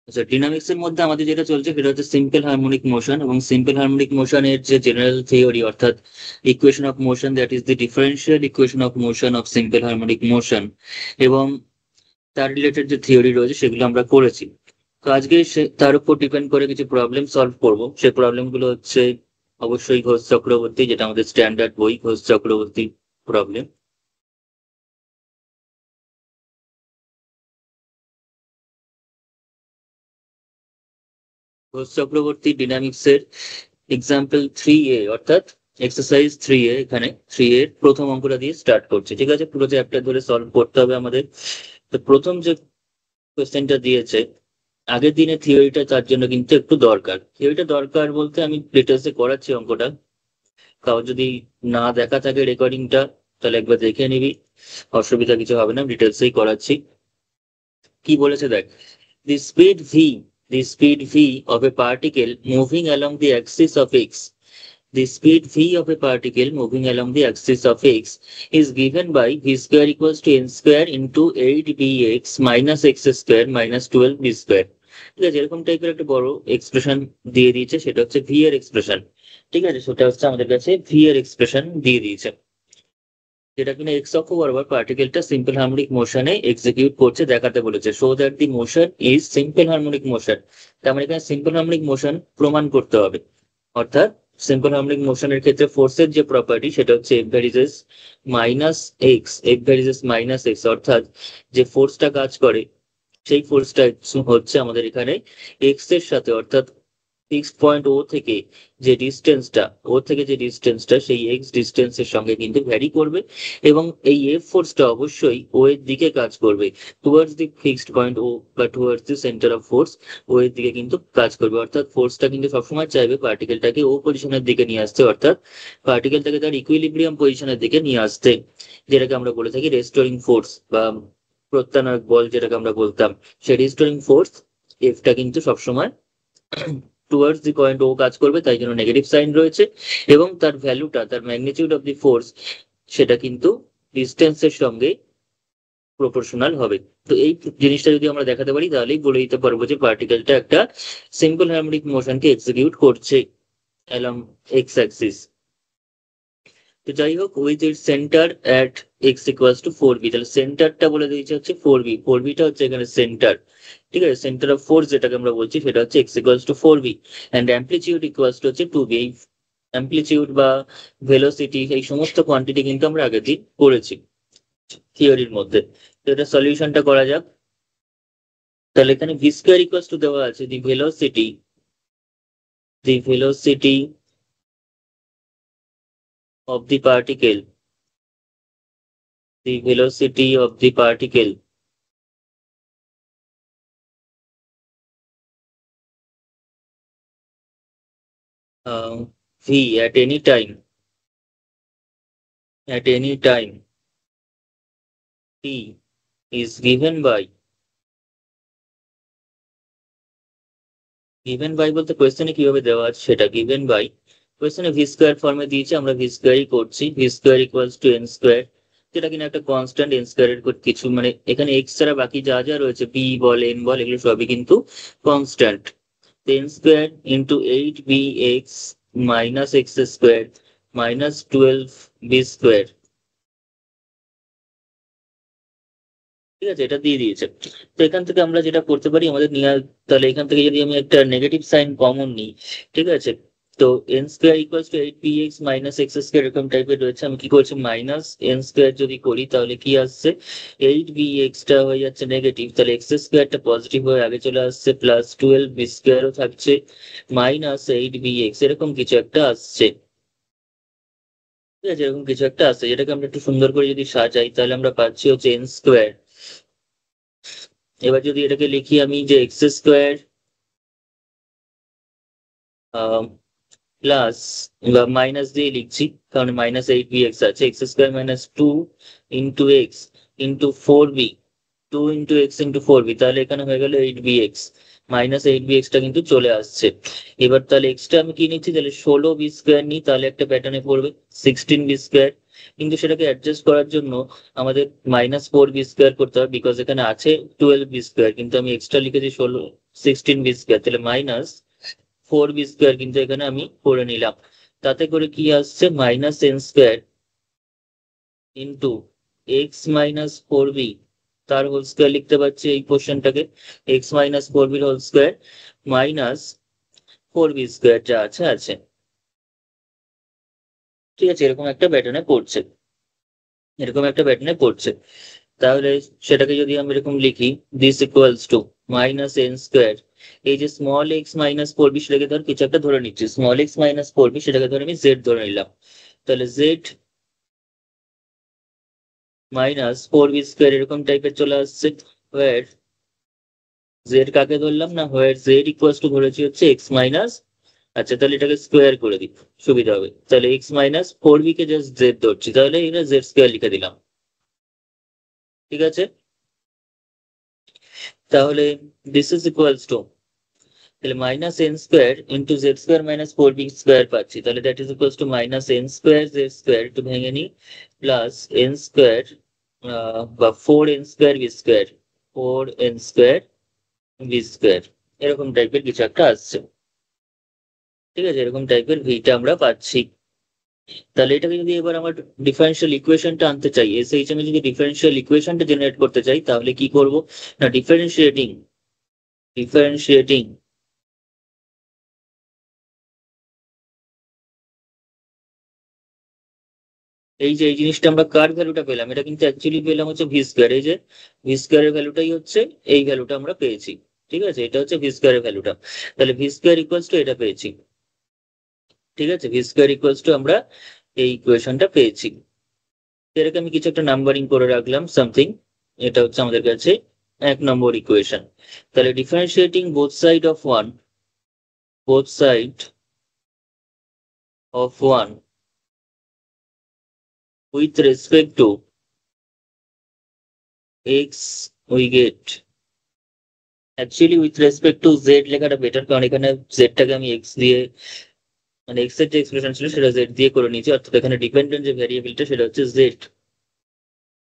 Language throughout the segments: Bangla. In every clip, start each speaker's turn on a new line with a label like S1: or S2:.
S1: আচ্ছা, ডিনামিক্স এর মধ্যে আমাদের যেটা চলছে সেটা হচ্ছে সিম্পল হারমোনিক মোশন, এবং সিম্পল হারমোনিক মোশনের যে জেনারেল থিওরি, অর্থাৎ equation of motion, that is the differential equation of motion of simple harmonic motion, এবং তার রিলেটেড যে থিওরি রয়েছে সেগুলো আমরা করেছি। তো আজকে তার উপর ডিপেন্ড করে কিছু প্রবলেম সলভ করব। সেই প্রবলেমগুলো হচ্ছে অবশ্যই ঘোষ চক্রবর্তী, যেটা আমাদের স্ট্যান্ডার্ড বই, ঘোষ চক্রবর্তী প্রবলেম। ঘোষ চক্রবর্তী ডিনামিক্সের এক্সাম্পল 3A, অর্থাৎ এক্সারসাইজ 3A, এখানে 3 এর প্রথম অঙ্কটা দিয়ে স্টার্ট করছে। ঠিক আছে, পুরো চ্যাপ্টার ধরে সলভ করতে হবে আমাদের। তো প্রথম যে কোয়েশ্চেনটা দিয়েছে, আগের দিনে থিওরিটা তার জন্য কিন্তু একটু দরকার। থিওরিটা দরকার বলতে আমি ডিটেলসে করাচ্ছি অঙ্কটা, কাউ যদি না দেখা থাকে রেকর্ডিংটা তাহলে একবার দেখে নিবি, অসুবিধা কিছু হবে না, ডিটেলসেই করাচ্ছি। কি বলেছে দেখ, the speed v the speed v of a particle moving along the axis of x the speed v of a particle moving along the axis of x is given by v square equals to n square into 8bx minus x square minus 12b square। ঠিক আছে, এরকম টাইপের একটা বড় এক্সপ্রেশন দিয়ে দিয়েছে, সেটা হচ্ছে ভি এর এক্সপ্রেশন। ঠিক আছে, সেটা হচ্ছে আমাদের কাছে ভি এর এক্সপ্রেশন দিয়ে দিয়েছে, যেটা কিনা এক্স অক্ষ বরাবর পার্টিকেলটা সিম্পল হারমোনিক মোশনে এক্সিকিউট করছে দেখাতে বলেছে। So that the motion is simple harmonic motion. তার মানে এখানে সিম্পল হারমোনিক মোশন প্রমাণ করতে হবে। অর্থাৎ সিম্পল হারমোনিক মোশনের ক্ষেত্রে ফোর্সের যে প্রপার্টি সেটা হচ্ছে F varies as minus x, F varies as minus x, অর্থাৎ যে ফোর্সটা কাজ করে সেই ফোর্সটা হচ্ছে আমাদের এখানে এক্স এর সাথে, অর্থাৎ ফিক্সড পয়েন্ট ও থেকে যে ডিস্টেন্সটা সেই এক্স ডিস্টেন্সের সঙ্গে কিন্তু ভ্যারি করবে, এবং এই এফ ফোর্সটা অবশ্যই ও এর দিকে কাজ করবে, টুয়ার্ডস দি ফিক্সড পয়েন্ট ও বা towards the centre of force, ও এর দিকে কিন্তু কাজ করবে। অর্থাৎ ফোর্সটা কিন্তু সবসময় চাইবে পার্টিকেলটাকে ও পজিশনের দিকে নিয়ে আসতে, অর্থাৎ পার্টিকেলটাকে তার ইকুইলিব্রিয়াম পজিশনের দিকে নিয়ে আসতে, যেটাকে আমরা বলে থাকি রেস্টোরিং ফোর্স বা প্রত্যানয়ক বল যেটাকে আমরা বলতাম। সেই রেস্টোরিং ফোর্স এফটা কিন্তু সবসময় টুয়ার্ডস দি পয়েন্ট ও কাজ করবে, তাই জন্য নেগেটিভ সাইন রয়েছে, এবং তার ভ্যালুটা, তার ম্যাগনিটিউড অফ দি ফোর্স, সেটা কিন্তু ডিস্টেন্সের সঙ্গে প্রপোর্শনাল হবে। তো এই জিনিসটা যদি আমরা দেখাতে পারি তাহলেই বলে দিতে পারবো যে পার্টিকেলটা একটা সিম্পল হারমোনিক মোশনকে এক্সিকিউট করছে অ্যালং এক্স অ্যাক্সিস। তো যাই হোক, with it centre at x equals two 4b, তাহলে সেন্টারটা বলে দিয়েছে হচ্ছে 4b, 4bটা হচ্ছে এখানে সেন্টার। ঠিক আছে, সেন্টার অফ ফোর্স যেটাকে আমরা বলছি সেটা হচ্ছে x equals two 4b, and amplitude equals to হচ্ছে 2b। এই অ্যাম্পলিটিউড বা ভেলোসিটি এই সমস্ত কোয়ান্টিটি কিন্তু আমরা আগের দিন করেছি থিওরির মধ্যে। তো এটা সলিউশনটা করা যাক। তাহলে এখানে ভি স্কোয়ার ইকুয়ালস টু দেওয়া আছে the velocity of the particle, the velocity of the particle v at any time t is given by বলতে কোয়েশ্চেনে কিভাবে দেওয়া আছে সেটা given by কোয়েশ্চেনে ভি স্কোয়ার ফর্মে দিয়েছে, আমরা ভি স্কোয়ারই করছি, V square equals two N square, যেটা কিনা একটা কনস্ট্যান্ট। এন স্কোয়ারের কিছু মানে এখানে এক্স ছাড়া বাকি যা যা রয়েছে বি বল এন বল এগুলো সবই কিন্তু constant. Tan square into 8bx minus X square minus 12b square. ঠিক আছে, এটা দিয়ে দিয়েছে। তো এখান থেকে আমরা যেটা করতে পারি আমাদের নিয়ে, তাহলে এখান থেকে যদি আমি একটা নেগেটিভ সাইন কমন নিই, ঠিক আছে, তো N square equals two 8bx minus X square এরকম টাইপের রয়েছে, আমি কি করছি মাইনাস এন স্কোয়ার যদি করি তাহলে কি আসছে, 8bx টা হয়ে যাচ্ছে নেগেটিভ, তাহলে এক্স স্কোয়ারটা পজিটিভ হয়ে আগে চলে আসছে, প্লাস 12b স্কোয়ারও থাকছে, মাইনাস 8bx এরকম কিছু একটা আসছে। ঠিক আছে, এরকম কিছু একটা আসছে, যেটাকে আমরা একটু সুন্দর করে যদি সাজাই তাহলে আমরা পাচ্ছি হচ্ছে এন স্কোয়ার। এবার যদি এটাকে লিখি আমি যে এক্স স্কোয়ার প্লাস বা মাইনাস দিয়ে লিখছি, কারণ মাইনাস 8bx আছে, x square minus 2 into x into 4b, 2 into x into 4b, তাহলে এখানে হয়ে গেল 8bx, মাইনাস 8bx টা কিন্তু চলে আসছে। এবার তাহলে এক্সটা আমি কি নিচ্ছি, তাহলে 16b স্কোয়ার নিই, তাহলে একটা প্যাটার্নে পড়বে 16b স্কোয়ার কিন্তু সেটাকে অ্যাডজাস্ট করার জন্য আমাদের -4b² করতে হবে, বিকজ এখানে আছে 12b², কিন্তু আমি এক্সট্রা লিখেছি 16b², তাহলে -4b² কিন্তু এখানে আমি করে নিলাম। তাতে করে কি আসছে, -n² ইন্টু x-4b তার হোল স্কোয়ার লিখতে পারছি এই পোর্শনটাকে, x-4b হোল স্কোয়ার -4b² যা আছে আছে। ঠিক আছে, এরকম একটা প্যাটার্নে পড়ছে, এরকম একটা প্যাটার্নে পড়ছে। তাহলে সেটাকে যদি আমি এরকম লিখি, দিস ইকুয়ালস টু -n², এই যে স্মল x-4b সেটাকে ধর কিছু একটা ধরে নিচ্ছি, স্মল x-4b সেটাকে ধরে আমি z ধরে নিলাম, তাহলে z -4b² এরকম টাইপের চলে আসছে। ওয়ার জেড কাকে ধরলাম না, ওয়ার জেড ইকুয়ালস টু ধরেছি হচ্ছে এক্স মাইনাস, আচ্ছা তাহলে এটাকে স্কোয়ার করে দিই, সুবিধা হবে, তাহলে x-4b কে জাস্ট জেড ধরছি, তাহলে এটা z² লিখে দিলাম। ঠিক আছে, তাহলে দিস ইজ ইকুয়ালস টু, তাহলে -n² ইন্টু z² -4b² পাচ্ছি, তাহলে that is equals two -n² z² একটু ভেঙে নিই, প্লাস n² বা 4n² b², 4n² b², এরকম টাইপের কিছু একটা আসছে। ঠিক আছে, এরকম টাইপের ভিটা আমরা পাচ্ছি। তাহলে এটাকে যদি এবার আমার ডিফারেন্সিয়াল ইকুয়েশনটা আনতে চাই, এসএইচএম এ যদি ডিফারেন্সিয়াল ইকুয়েশনটা জেনারেট করতে চাই, তাহলে কি করব না, ডিফারেন্সিয়েটিং, ডিফারেন্সিয়েটিং এই যে এই জিনিসটা আমরা কার ভ্যালুটা পেলাম, এটা কিন্তু অ্যাকচুয়ালি পেলাম হচ্ছে ভি², এই যে ভি² ভ্যালুটাই হচ্ছে এই ভ্যালুটা আমরা পেয়েছি। ঠিক আছে, এটা হচ্ছে ভি² ভ্যালুটা, তাহলে ভি² ইকুয়ালস টু এটা পেয়েছি। ঠিক আছে, ভি² ইকুয়ালস টু আমরা এই ইকুয়েশনটা পেয়েছি। এটাকে আমি কিছু একটা নাম্বারিং করে রাখলাম সামথিং, এটা হচ্ছে আমাদের কাছে 1 নম্বর ইকুয়েশন। তাহলে differentiating both side of one, both side of one with respect to x we get, actually with respect to Z লেখাটা বেটার, কারণ এখানে জেডটাকে আমি এক্স দিয়ে, মানে এক্স এর যে এক্সপ্রেশন ছিল সেটা জেড দিয়ে করে নিয়েছি, অর্থাৎ এখানে ডিপেন্ডেন্ট যে ভ্যারিয়েবলটা সেটা হচ্ছে জেড।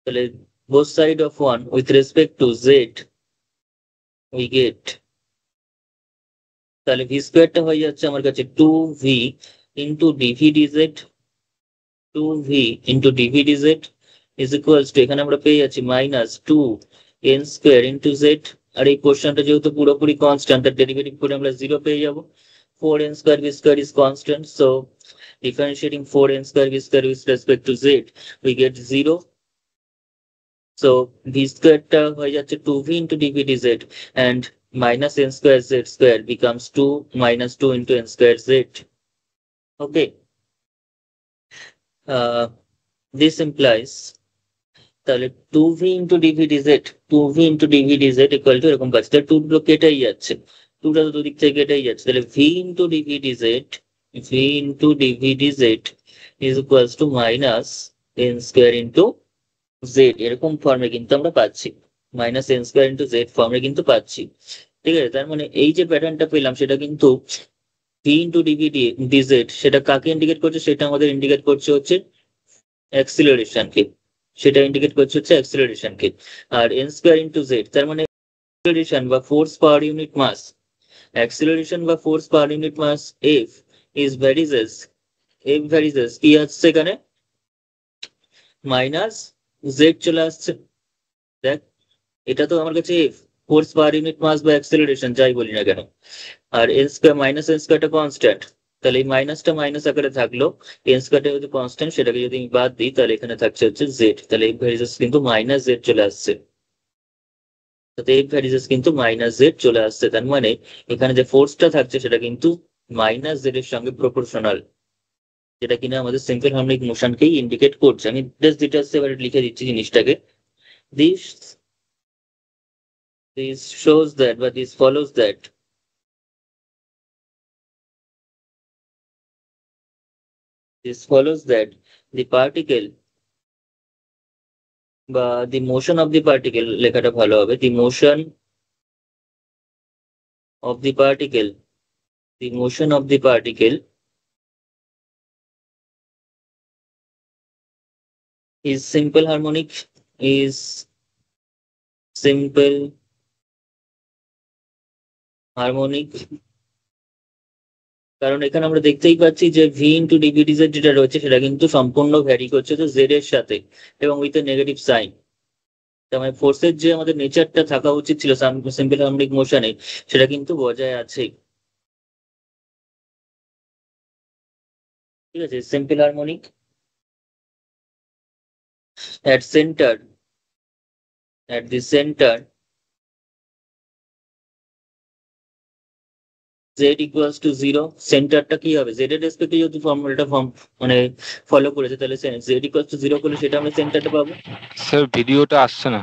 S1: তাহলে both side of one with respect to Z we get, তাহলে ভি²টা হয়ে যাচ্ছে আমার কাছে 2v into dv dz, 2v into dv dz is equals to, এখানে আমরা পেয়ে যাচ্ছি -2n² ইন্টু জেড, আর এই পোর্শনটা যেহেতু পুরোপুরি কনস্ট্যান্ট, তার ডেরিভেটিভ করে আমরা 0 পেয়ে যাবো। 4n² b² is constant, so differentiating 4n² b² with respect to z we get 0, so v² টা হয়ে যাচ্ছে 2v into dv dz, and -n² z² becomes 2 -2 into n² z. Okay, this implies, তাহলে 2v into dv dz, 2v into dv dz equal to এরকম পাচ্ছি, তাহলে 2 গুলো কেটেই যাচ্ছে, 2টা তো দুদিক থেকে কেটেই যাচ্ছে, তাহলে v into dv dz, v into dv dz is equals to -n² into z, এরকম ফর্মে কিন্তু আমরা পাচ্ছি, -n² into z ফর্মে কিন্তু পাচ্ছি। ঠিক আছে, তার মানে এই যে প্যাটার্নটা পেলাম সেটা কিন্তু v into dv dz, সেটা কাকে ইন্ডিকেট করছে, সেটা আমাদের ইন্ডিকেট করছে হচ্ছে অ্যাক্সিলারেশনকে, সেটা ইন্ডিকেট করছে হচ্ছে অ্যাক্সিলারেশনকে। আর n² ইন্টু জেড, তার মানে অ্যাক্সিলারেশন বা force per unit mass, acceleration বা force per unit mass F is varies, F varies কি আসছে এখানে, মাইনাস জেড চলে আসছে। দেখ, এটা তো আমার কাছে এফ, ফোর্স পার ইউনিট মাস বা অ্যাক্সিলারেশন যাই বলি না কেন, আর n² -n²টা কনস্ট্যান্ট, তাহলে এই মাইনাসটা মাইনাস আকারে থাকলো, n² যদি কনস্ট্যান্ট সেটাকে যদি আমি বাদ দিই, তাহলে এখানে থাকছে হচ্ছে জেড, তাহলে এই ভ্যারিজেস কিন্তু -z চলে আসছে, তাতে এই ভ্যারিজেস কিন্তু -z চলে আসছে, তার মানে এখানে যে ফোর্সটা থাকছে সেটা কিন্তু -z এর সঙ্গে প্রপোর্শনাল, যেটা কিনা আমাদের সিম্পল হার্মোনিক মোশনকেই ইন্ডিকেট করছে। আমি ডিটেলস এবারে লিখে দিচ্ছি জিনিসটাকে, দিস দিস শোজ দ্যাট বা this follows that, this follows that the particle বা the motion of the particle লেখাটা ভালো হবে, the motion of the particle, the motion of the particle is simple harmonic, is simple harmonic, কারণ এখানে আমরা দেখতেই পাচ্ছি যে ভি ইন্টু ডিভিডিজ এর যেটা রয়েছে সেটা কিন্তু সম্পূর্ণ ভ্যারি করছে তো জেড এর সাথে এবং উইথ এ নেগেটিভ সাইন। তার মানে ফোর্সের যে আমাদের নেচারটা থাকা উচিত ছিল সিম্পল হারমোনিক মোশনে সেটা কিন্তু বজায় আছে। ঠিক আছে, simple harmonic at center, at the center z equals to 0, সেন্টারটা কি হবে, z এর রেসপেক্টে যদি ফর্মুলাটা মানে ফলো করেছে তাহলে z equals to 0 করলে সেটা আমরা সেন্টারটা পাবো।
S2: স্যার ভিডিওটা আসছে না,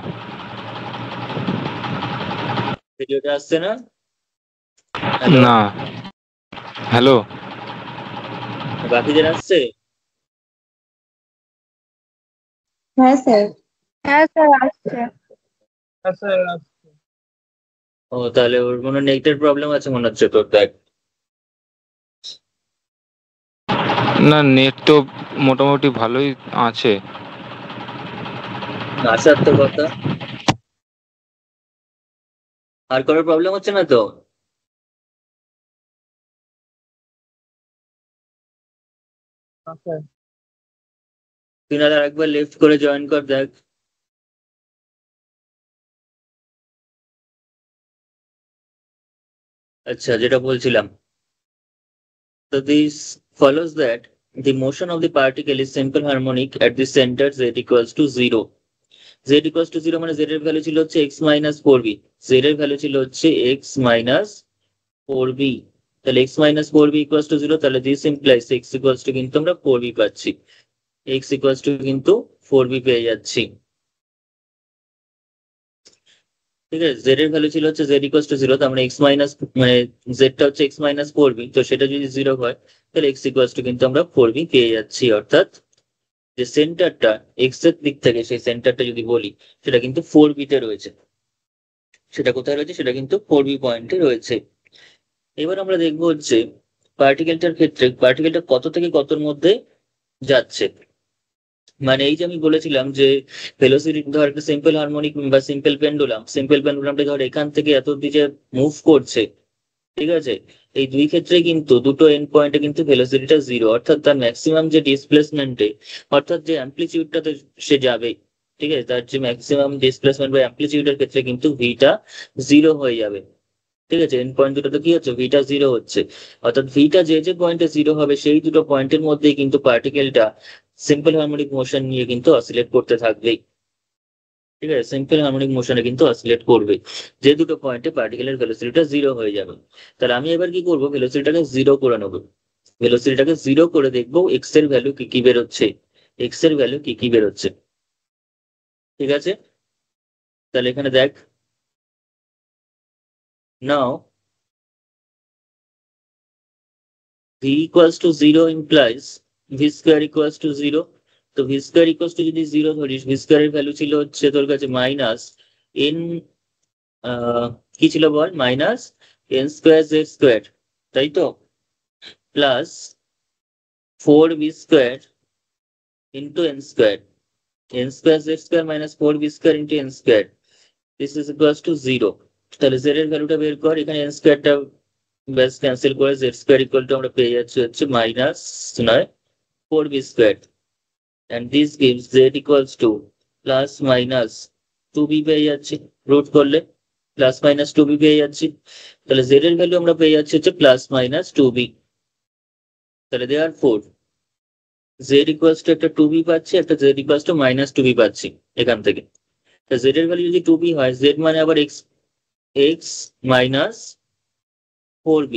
S1: ভিডিওটা আসছে না?
S2: না। হ্যালো,
S1: বাকিদের আসছে?
S3: হ্যাঁ স্যার।
S4: হ্যাঁ স্যার আসছে।
S1: ও তাহলে ওর মনে নেটের প্রবলেম আছে মনে হচ্ছে তোর, দেখ।
S2: না নেট তো মোটামুটি ভালোই আছে।
S1: আসার তো কথা, আর কোনো প্রবলেম হচ্ছে না তো? তুই না একবার লেফট করে জয়েন কর, দেখ। আচ্ছা, যেটা বলছিলাম, so this follows that the motion of the particle is simple harmonic at the center z equals to 0. z equals to 0 মানে z এর ভ্যালু ছিল হচ্ছে x minus 4b, z এর ভ্যালু ছিল হচ্ছে x minus 4b, তাহলে x minus 4b equals to 0, তাহলে this implies x equals to কিন্তু আমরা 4b পাচ্ছি, x equals to কিন্তু 4b পেয়ে যাচ্ছি। ঠিক আছে, z এর ভ্যালু ছিল হচ্ছে z equals to 0, তার মানে x মাইনাস মানে z টা হচ্ছে x minus 4b, তো সেটা যদি 0 হয় তাহলে x equals to কিন্তু আমরা 4b পেয়ে যাচ্ছি, অর্থাৎ যে সেন্টারটা এক্স এর দিক থেকে সেই সেন্টারটা যদি বলি সেটা কিন্তু 4b তে রয়েছে। সেটা কোথায় রয়েছে, সেটা কিন্তু 4b পয়েন্টে রয়েছে। এবার আমরা দেখবো হচ্ছে পার্টিকেলটার ক্ষেত্রে পার্টিকেলটা কত থেকে কতর মধ্যে যাচ্ছে। মানে এই যে আমি বলেছিলাম যে ভেলোসিটি ধর একটা সিম্পল হারমোনিক বা সিম্পল পেন্ডুলামটা ধর এখান থেকে এত অব্দি যে মুভ করছে, ঠিক আছে, এই দুই ক্ষেত্রে কিন্তু দুটো এন্ড পয়েন্টে কিন্তু ভেলোসিটিটা 0, অর্থাৎ তার ম্যাক্সিমাম যে ডিসপ্লেসমেন্টে অর্থাৎ যে অ্যাম্পলিটিউডটাতে সে যাবে, ঠিক আছে, তার যে ম্যাক্সিমাম ডিসপ্লেসমেন্ট বা অ্যাম্পলিটিউডের ক্ষেত্রে কিন্তু ভিটা 0 হয়ে যাবে। ঠিক আছে, এন্ড পয়েন্ট দুটোতে কি হচ্ছে, ভিটা 0 হচ্ছে, অর্থাৎ ভিটা যে যে পয়েন্টে 0 হবে সেই দুটো পয়েন্টের মধ্যেই কিন্তু পার্টিকেলটা সিম্পল হারমোনিক মোশন নিয়ে কিন্তু অসিলেট করতে থাকবে। ঠিক আছে, সিম্পল হারমোনিক মোশনে কিন্তু অসিলেট করবে যে দুটো পয়েন্টে পার্টিকেলের ভেলোসিটিটা 0 হয়ে যাবে। তাহলে আমি এবার কি করবো, ভেলোসিটিটাকে 0 করে নেবো, ভেলোসিটিটাকে 0 করে দেখবো এক্স এর ভ্যালু কি কি বেরোচ্ছে, এক্স এর ভ্যালু কি কি বেরোচ্ছে। ঠিক আছে, তাহলে এখানে দেখ, নাও v equals to 0 implies v square equals to 0, তো v square equals to যদি 0 ধরিস, v square এর ভ্যালু ছিল হচ্ছে তোর কাছে মাইনাস n, কি ছিল বল, minus n square z square, তাই তো, plus 4b square into n square, n square z square minus 4b square into n square, this is equals to 0। তাহলে z এর ভ্যালুটা বের কর, এখানে n স্কোয়ারটা ব্যাস ক্যান্সেল করে z স্কোয়ার ইকুয়াল টু আমরা পেয়ে যাচ্ছি হচ্ছে minus 4b square, and this gives z equals to plus minus 2b পেয়ে যাচ্ছি, রুট করলে প্লাস মাইনাস 2b পেয়ে যাচ্ছি, তাহলে z এর ভ্যালু আমরা পেয়ে যাচ্ছি হচ্ছে প্লাস মাইনাস 2b। তাহলে therefore z equals to একটা 2b পাচ্ছি, একটা z equals to minus 2b পাচ্ছি এখান থেকে। z এর ভ্যালু যদি 2b হয়, z মানে আবার x minus 4b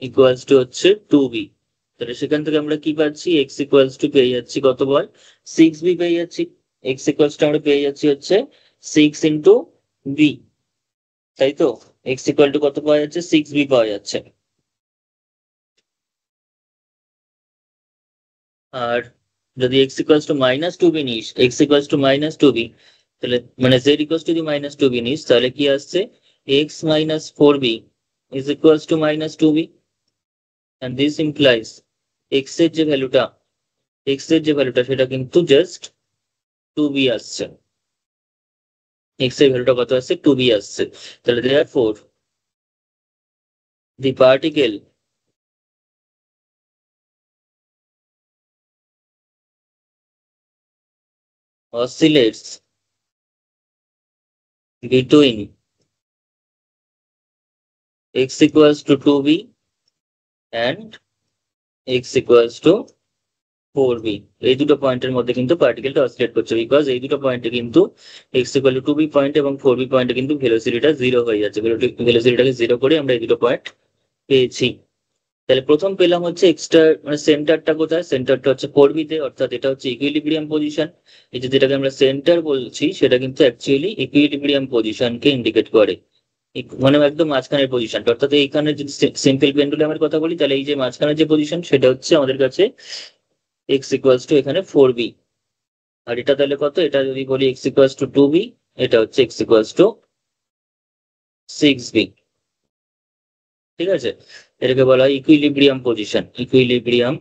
S1: equals to হচ্ছে 2b, তাহলে সেখান থেকে আমরা কি পাচ্ছি, x ইকুয়ালস টু পেয়ে যাচ্ছি কত বল, 6b পেয়ে যাচ্ছি, x ইকুয়ালস টু আমরা পেয়ে যাচ্ছি হচ্ছে 6 ইন্টু b, তাই তো, x ইকুয়াল টু কত পাওয়া যাচ্ছে, 6b পাওয়া যাচ্ছে। আর যদি x equals to minus 2b নিস, x equals to minus 2b, তাহলে মানে z ইকুয়ালস টু যদি মাইনাস 2b নিস তাহলে কি আসছে, x minus 4b is equals to minus 2b, and this implies x এর যে ভ্যালুটা সেটা কিন্তু জাস্ট 2b আসছে, x এর ভ্যালুটা কত আসছে 2b আসছে, তাহলে therefore the particle oscillates between x equals to 2b and x equals to 4b, এই দুটো পয়েন্টের মধ্যে কিন্তু পার্টিকেলটা অসিলেট করছে, বিকজ এই দুটো পয়েন্টে কিন্তু x equal to 2b point এবং 4b পয়েন্টে কিন্তু ভেলোসিটিটা 0 হয়ে যাচ্ছে, ভেলোসিটিটাকে 0 করে আমরা এই দুটো পয়েন্ট পেয়েছি। তাহলে প্রথম পেলাম হচ্ছে এক্সট্রা মানে সেন্টারটা কোথায়, সেন্টারটা হচ্ছে 4b তে, অর্থাৎ এটা হচ্ছে ইকুইলিব্রিয়াম পজিশন। এই যে যেটাকে আমরা সেন্টার বলছি সেটা কিন্তু অ্যাকচুয়ালি ইকুইলিব্রিয়াম পজিশনকে ইন্ডিকেট করে, মানে একদম মাঝখানের পজিশনটা, অর্থাৎ এইখানে যদি সিম্পল পেন্ডুলামের কথা বলি তাহলে এই যে মাঝখানের যে পজিশন সেটা হচ্ছে আমাদের কাছে x ইকুয়ালস টু এখানে 4b, আর এটা তাহলে কত, এটা যদি বলি x ইকুয়ালস টু 2b, এটা হচ্ছে x ইকুয়ালস টু 6b। ঠিক আছে, এটাকে বলা হয় ইকুইলিব্রিয়াম পজিশন, ইকুইলিব্রিয়াম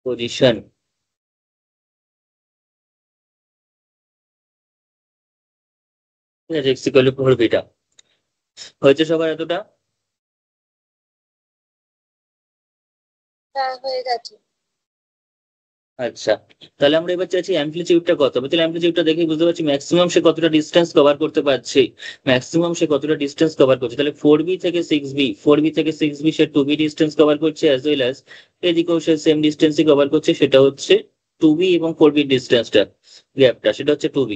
S1: পজিশন। ঠিক আছে, x ইকুয়াল টু 4b টা হয়েছে সবার এতটা?
S3: হয়ে গেছে।
S1: আচ্ছা, তাহলে আমরা এবার চাইছি অ্যাম্পলিটিউডটা কত হবে, তাহলে অ্যাম্পলিটিউডটা দেখে বুঝতে পারছি ম্যাক্সিমাম সে কতটা ডিস্টেন্স কভার করতে পারছে, ম্যাক্সিমাম সে কতটা ডিস্টেন্স কভার করছে। তাহলে 4b থেকে 6b, 4b থেকে 6b সে 2b ডিস্টেন্স কভার করছে, অ্যাজ ওয়েল অ্যাজ এদিকেও সে সেম ডিস্টেন্সই কভার করছে, সেটা হচ্ছে 2b এবং 4b ডিস্টেন্সটা, গ্যাপটা সেটা হচ্ছে 2b।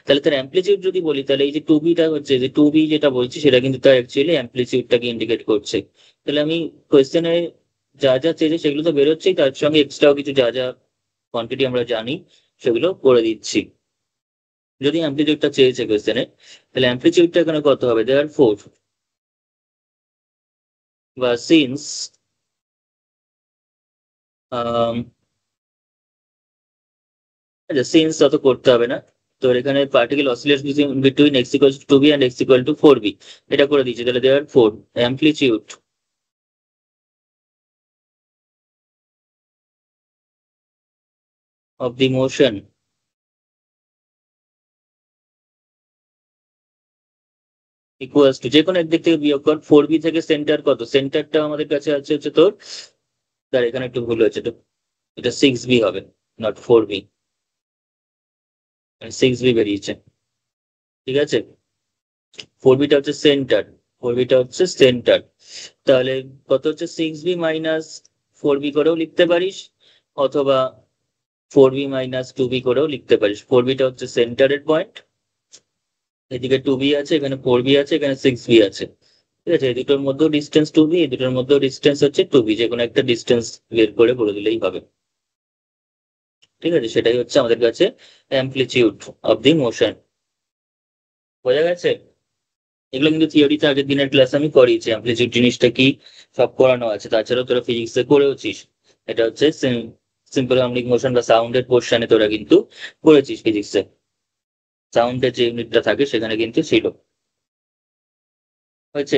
S1: তাহলে তার অ্যাম্পলিটিউড যদি বলি তাহলে এই যে 2bটা হচ্ছে, যে 2b যেটা বলছি সেটা কিন্তু তার অ্যাকচুয়ালি অ্যাম্পলিটিউডটাকে ইন্ডিকেট করছে। তাহলে আমি কোয়েশ্চেনে যা যা চেয়েছি সেগুলো তো বেরোচ্ছেই, তার সঙ্গে এক্সট্রাও কিছু যা যা কোয়ান্টিটি আমরা জানি সেগুলো করে দিচ্ছি। যদি অ্যাম্পলিটিউডটা চেয়েছে কোয়েশ্চেনে, তাহলে অ্যাম্পলিটিউডটা এখানে কত হবে, therefore বা সিন্স আচ্ছা সিন্স অত করতে হবে না, তো এখানে particle oscillates between x equal to 2b and x equal to 4b, এটা করে দিচ্ছি। তাহলে therefore amplitude of the motion equals to, যে কোনো একদিক থেকে বিয়োগ কর 4b থেকে সেন্টার কত, সেন্টারটা আমাদের কাছে আছে হচ্ছে তোর, তার এখানে একটু ভুল হয়েছে, তো এটা 6b হবে, নট 4b, 6b বেরিয়েছে। ঠিক আছে, 4b টা হচ্ছে সেন্টার, 4b টা হচ্ছে সেন্টার, তাহলে কত হচ্ছে 6b মাইনাস 4b করেও লিখতে পারিস, অথবা 4b মাইনাস 2b করেও লিখতে পারিস। 4b টা হচ্ছে সেন্টারের পয়েন্ট, এদিকে 2b আছে, এখানে 4b আছে, এখানে 6b আছে। ঠিক আছে, এই দুটোর মধ্যেও ডিস্টেন্স 2b, এই দুটোর মধ্যেও ডিস্টেন্স হচ্ছে 2b, যে কোনো একটা ডিস্টেন্স বের করে বলে দিলেই হবে। ঠিক আছে, সেটাই হচ্ছে আমাদের কাছে অ্যাম্পলিটিউড অফ দি মোশন। বোঝা গেছে? এগুলো কিন্তু থিওরিতে আগের দিনের ক্লাস আমি করিয়েছি, অ্যাম্পলিটিউড জিনিসটা কি সব করানো আছে, তাছাড়াও তোরা ফিজিক্সে করেওছিস, এটা হচ্ছে সিম্পল হার্মোনিক মোশন বা সাউন্ডের পোর্শনে তোরা কিন্তু করেছিস ফিজিক্সে, সাউন্ডের যে ইউনিটটা থাকে সেখানে কিন্তু ছিল। হয়েছে?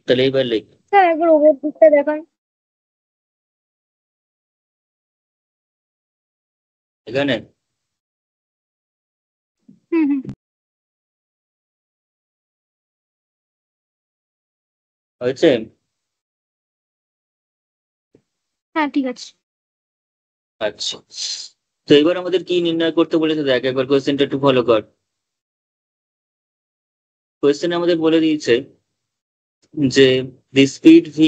S1: তাহলে এইবার লিখ
S4: স্যার একবার ওপর দিকটা দেখান।
S1: এখানে
S4: হুম হুম।
S1: হয়েছে।
S4: হ্যাঁ ঠিক আছে।
S1: আচ্ছা, তো এবার আমাদের কি নির্ণয় করতে বলেছে দেখ, একবার কোয়েশ্চেনটা একটু ফলো কর। কোয়েশ্চেনে আমাদের বলে দিয়েছে যে the speed v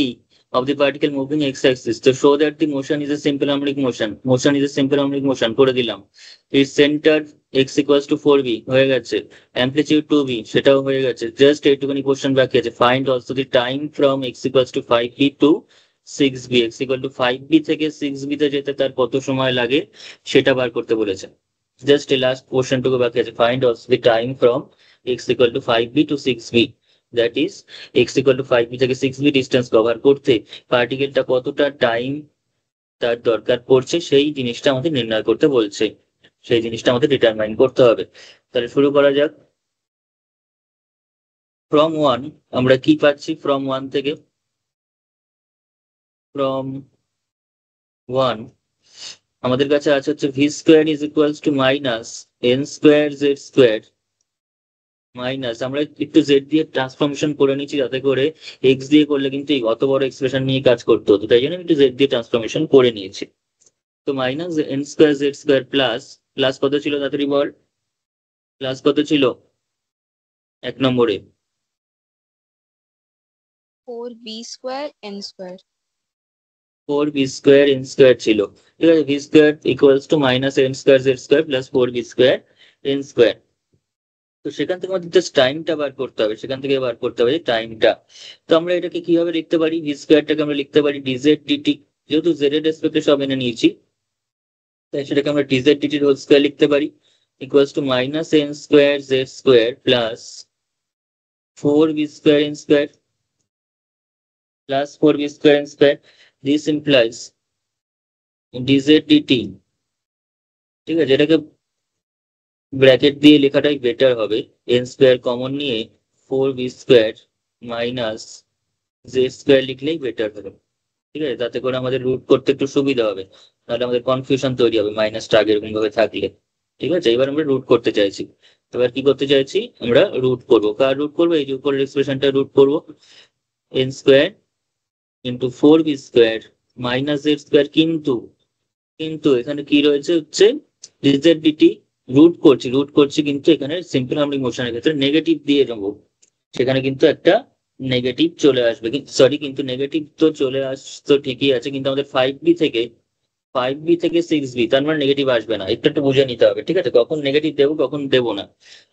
S1: of the particle moving x-axis to show that the motion is a simple harmonic motion, motion is a simple harmonic motion করে দিলাম, its center x equals to 4b হয়ে গেছে, amplitude 2b সেটাও হয়ে গেছে, জাস্ট এইটুকুনি কোশ্চেন বাকি আছে, find also the time from x equals to 5b to 6b, x equal to 5b থেকে 6b তে যেতে তার কত সময় লাগে সেটা বার করতে বলেছে। জাস্ট এই লাস্ট কোশ্চেনটুকু বাকি আছে, find also the time from x equal to 5b to 6b, that is x equal two 5b থেকে 6b ডিস্টেন্স কভার করতে পার্টিকেলটা কতটা টাইম তার দরকার পড়ছে সেই জিনিসটা আমাদের নির্ণয় করতে বলছে, সেই জিনিসটা আমাদের ডিটারমাইন করতে হবে। তাহলে শুরু করা যাক। ফ্রম 1 আমরা কি পাচ্ছি, ফ্রম 1 থেকে, ফ্রম 1 আমাদের কাছে আছে হচ্ছে V square is equals to minus n square z square minus, আমরা একটু জেড দিয়ে ট্রান্সফরমেশন করে নিচ্ছি যাতে করে এক্স দিয়ে করলে কিন্তু এই অত বড় এক্সপ্রেশন নিয়ে কাজ করতে হতো, তাই জন্য একটু জেড দিয়ে ট্রান্সফরমেশন করে নিয়েছি। তো minus n square z square plus plus কত ছিল তাড়াতাড়ি বল, প্লাস কত ছিল এক নম্বরে?
S5: 4b square n square.
S1: 4b square n square ছিল, ঠিক আছে। V square equals to minus n square z square plus 4b square n square. তো সেখান থেকে আমাদের জাস্ট টাইমটা বার করতে হবে, সেখান থেকে বার করতে হবে টাইমটা। তো আমরা এটাকে কিভাবে লিখতে পারি? ভি স্কোয়ারটাকে আমরা লিখতে পারি ডিজেড ডিটি, যেহেতু জেড এর রেসপেক্টে সব এনে নিয়েছি তাই সেটাকে আমরা ডিজেড ডিটি হোল স্কোয়ার লিখতে পারি equals to minus n square z square plus 4b square n square plus 4b square n square. This implies dz dt, ঠিক আছে, এটাকে ব্র্যাকেট দিয়ে লেখাটাই বেটার হবে। এন স্কোয়ার কমন নিয়ে 4b square minus z square লিখলেই বেটার হবে, ঠিক আছে। তাতে করে আমাদের রুট করতে একটু সুবিধা হবে, তাহলে আমাদের কনফিউশন তৈরি হবে মাইনাসটা আগে এরকম ভাবে থাকলে, ঠিক আছে। এবার আমরা রুট করতে চাইছি, এবার কি করতে চাইছি আমরা রুট করবো, কার রুট করবো? এই যে উপরের এক্সপ্রেশনটা রুট করবো, N square into 4b square minus z square, কিন্তু কিন্তু এখানে কি রয়েছে হচ্ছে ডিজেড ডিটি, রুট করছি কিন্তু এখানে সিম্পল আমরা ইমোশনের ক্ষেত্রে নেগেটিভ দিয়ে নেবো, সেখানে কিন্তু একটা নেগেটিভ চলে আসবে, সরি কিন্তু নেগেটিভ তো চলে আসতো ঠিকই আছে, কিন্তু আমাদের 5b থেকে 6b, তার মানে নেগেটিভ আসবে না, একটু একটু বুঝে নিতে হবে, ঠিক আছে। কখন নেগেটিভ দেবো কখন দেবো না,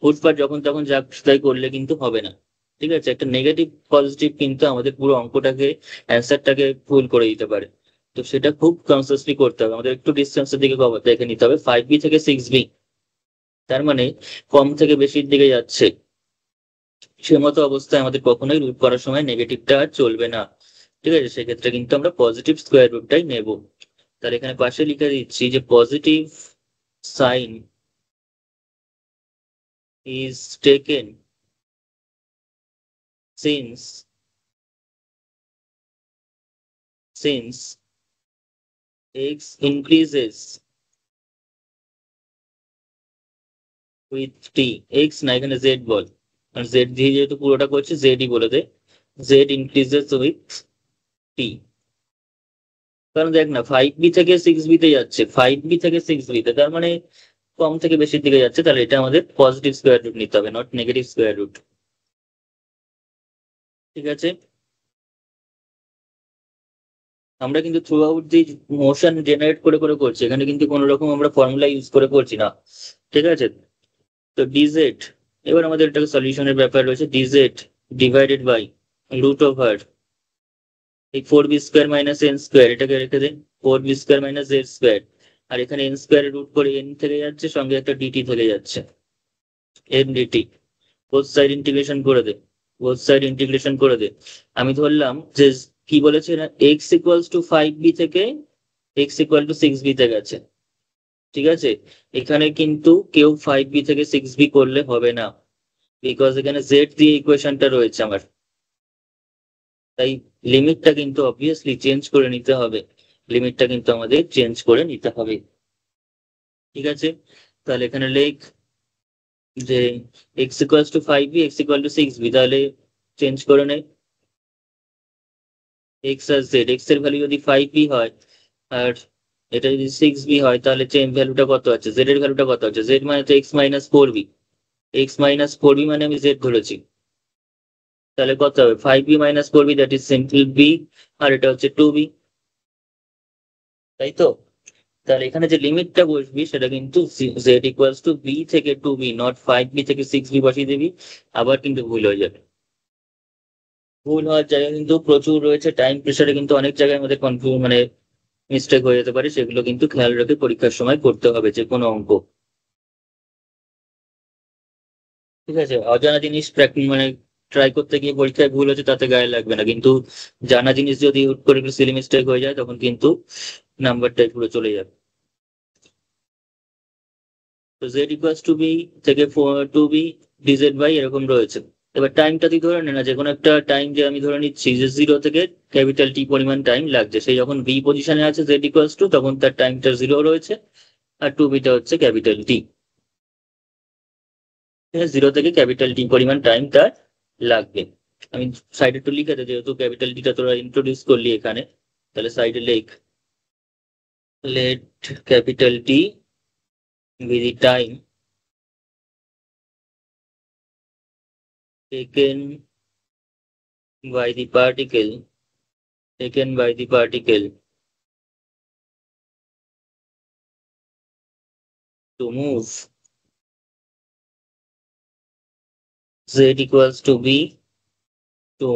S1: হুটপাট যখন তখন যা তাই করলে কিন্তু হবে না, ঠিক আছে। একটা নেগেটিভ পজিটিভ কিন্তু আমাদের পুরো অঙ্কটাকে অ্যান্সারটাকে ভুল করে দিতে পারে। তো সেটা খুব কনসিয়াসলি করতে হবে, আমাদের একটু ডিস্টেন্সের দিকে দেখে নিতে হবে। 5b থেকে 6b, তার মানে কম থেকে বেশির দিকে যাচ্ছে, সে মতো অবস্থায় আমাদের কখনোই রুট করার সময় নেগেটিভটা আর চলবে না, ঠিক আছে। সেক্ষেত্রে কিন্তু আমরা পজিটিভ স্কোয়ার রুটটাই নেব। তাহলে এখানে পাশে লিখে দিচ্ছি যে positive sign is taken since x increases with t, x না এখানে z বল, আর z দিয়ে যেহেতু পুরোটা করছে z ই বলে দে, z increases with t। কারণ দেখ না 5b থেকে 6b তে যাচ্ছে, 5b থেকে 6b তে, তার মানে কম থেকে বেশির দিকে যাচ্ছে, তাহলে এটা আমাদের পজিটিভ স্কোয়ার রুট নিতে হবে, নট নেগেটিভ স্কোয়ার রুট, ঠিক আছে। আমরা কিন্তু through out the motion generate করে করে করছি, এখানে কিন্তু কোনো রকম আমরা ফর্মুলা ইউজ করে করছি না, ঠিক আছে। তো ডিজেড, এবার আমাদের এটাকে সলিউশনের ব্যাপার রয়েছে, dz divided by root over এই 4b square minus n square, এটাকে রেখে দেন 4b square minus z square, আর এখানে এন স্কোয়ার রুট করে এন থেকে যাচ্ছে, সঙ্গে একটা ডিটি থেকে যাচ্ছে, n dt, both side integration করে দে, বোথ সাইড ইন্টিগ্রেশন করে দে। আমি ধরলাম যে কি বলেছে না, এক্স ইকুয়ালস টু 5b থেকে এক্স ইকুয়াল টু 6b তে গেছে, ঠিক আছে। এখানে কিন্তু কেউ 5b থেকে 6b করলে হবে না, বিকজ এখানে জেড দিয়ে ইকুয়েশনটা রয়েছে আমার, তাই লিমিটটা কিন্তু অবভিয়াসলি চেঞ্জ করে নিতে হবে, লিমিটটা কিন্তু আমাদের চেঞ্জ করে নিতে হবে, ঠিক আছে। তাহলে এখানে লেখ যে x equals to 5b x equal two 6b, তাহলে চেঞ্জ করে নেই x আর z, x এর ভ্যালু যদি 5b হয় আর এটা যদি 6b হয়, তাহলে চেঞ্জ ভ্যালুটা কত আছে, z এর ভ্যালুটা কত আছে, z মানে তো x minus 4b, x minus 4b মানে আমি z ধরেছি, তাহলে কত হবে 5b minus 4b, that is simple b, আর এটা হচ্ছে 2b, তাই তো। তাহলে এখানে যে লিমিটটা বসবি সেটা কিন্তু z ইকুয়ালস টু b থেকে 2b, নট 5b থেকে 6b বসিয়ে দিবি, আবার কিন্তু ভুল হয়ে যাবে। ভুল হওয়ার জায়গা কিন্তু প্রচুর রয়েছে, টাইম প্রেসারে কিন্তু অনেক জায়গায় আমাদের মানে মিস্টেক হয়ে যেতে পারে, সেগুলো কিন্তু খেয়াল রেখে পরীক্ষার সময় করতে হবে যে কোনো অঙ্ক, ঠিক আছে। অজানা জিনিস মানে ট্রাই করতে গিয়ে পরীক্ষায় ভুল হচ্ছে তাতে গায়ে লাগবে না, কিন্তু জানা জিনিস যদি হুট করে একটু সিলি মিস্টেক হয়ে যায় তখন কিন্তু নাম্বারটাই পুরো চলে যাবে। তো z ইকুয়ালস টু b থেকে 2b dz বাই এরকম রয়েছে, এবার টাইমটা তুই ধরে নে না, যে কোনো একটা টাইম যে আমি ধরে নিচ্ছি যে 0 থেকে ক্যাপিটাল টি পরিমাণ টাইম লাগছে, সেই যখন বি পজিশনে আছে জেড ইকুয়ালস টু, তখন তার টাইমটা 0 রয়েছে, আর 2b-টা হচ্ছে ক্যাপিটাল টি। 0 থেকে ক্যাপিটাল টি পরিমাণ টাইম তার লাগবে। আমি সাইডে একটু লিখে দেয়, যেহেতু ক্যাপিটাল টিটা তোরা ইন্ট্রোডিউস করলি এখানে, তাহলে সাইডে লেখ, let capital T be the time taken by the particle to move z equals to b to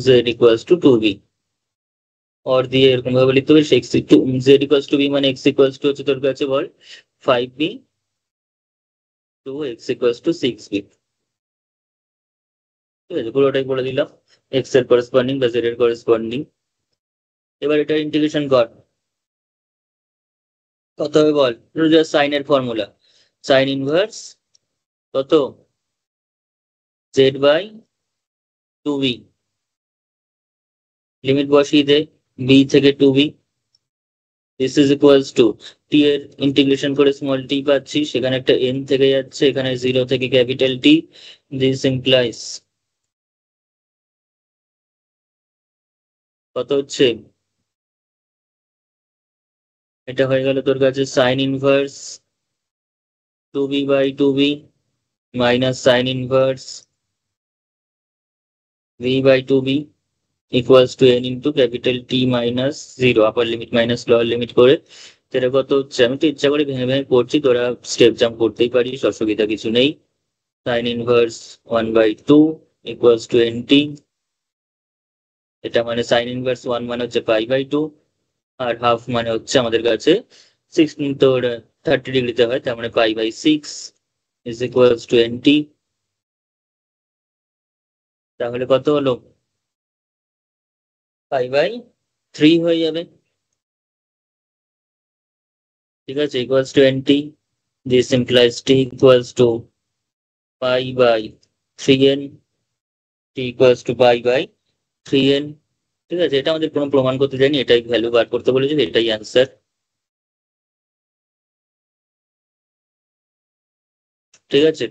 S1: z equals to 2b, or দিয়ে এরকম ভাবে লিখতে হবে z equals to b মানে x equals to হচ্ছে তোর কাছে বল 5b to x equals to 6b। ঠিক আছে, পুরোটাই বলে দিলাম, x এর করেসপন্ডিং বা z এর করেসপন্ডিং। এবার এটা ইন্টিগ্রেশন কর, কত হবে বল, সাইনের ফর্মুলা, সাইন ইনভার্স কত z বাই 2b, লিমিট বসিয়ে দে b থেকে 2b, this is equals to t এর ইন্টিগ্রেশন করে স্মল টি পাচ্ছি, সেখানে একটা n থেকে যাচ্ছে, এখানে 0 থেকে ক্যাপিটাল টি, দিস ইমপ্লাইজ কত হচ্ছে, এটা হয়ে গেল তোর কাছে sine inverse 2b by 2b minus sine inverse v by 2b equals to n into capital T minus 0, upper limit minus lower limit করে। সেটা কত হচ্ছে, আমি তো ইচ্ছা করে ভেঙে ভেঙে করছি, তোরা স্টেপ জাম্প করতেই পারিস, অসুবিধা কিছু নেই। Sine inverse 1 by 2 equals to nt, এটা মানে সাইন ইনভার্স 1 মানে হচ্ছে পাই বাই 2, আর হাফ মানে হচ্ছে আমাদের কাছে 6 তোর 30 ডিগ্রিতে হয়, তার মানে pi by 6 is equals to nt। তাহলে কত হলো, পাই বাই 3 হয়ে যাবে। ঠিক আছে, equals to nt, this implies t equals to pi by 3n, t equals to pi by 3n। ঠিক আছে, এটা আমাদের কোনো প্রমাণ করতে যায়নি, এটাই ভ্যালু বার করতে বলেছে, এটাই অ্যান্সার। ঠিক আছে,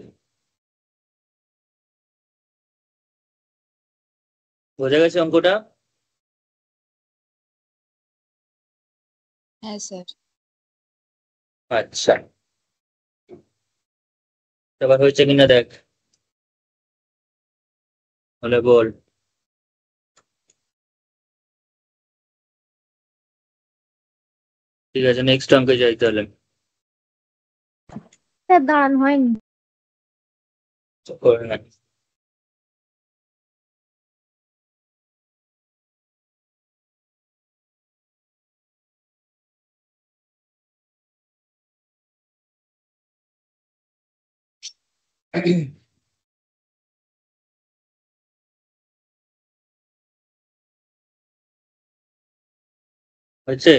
S1: বোঝা গেছে অঙ্কটা?
S5: হ্যাঁ স্যার।
S1: আচ্ছা, এবার হয়েছে কিনা দেখ, হলে বল। ঠিক আছে, নেক্সট অঙ্কে যাই তাহলে।
S4: স্যার দাঁড়ান, হয়নি।
S1: করে না। হচ্ছে,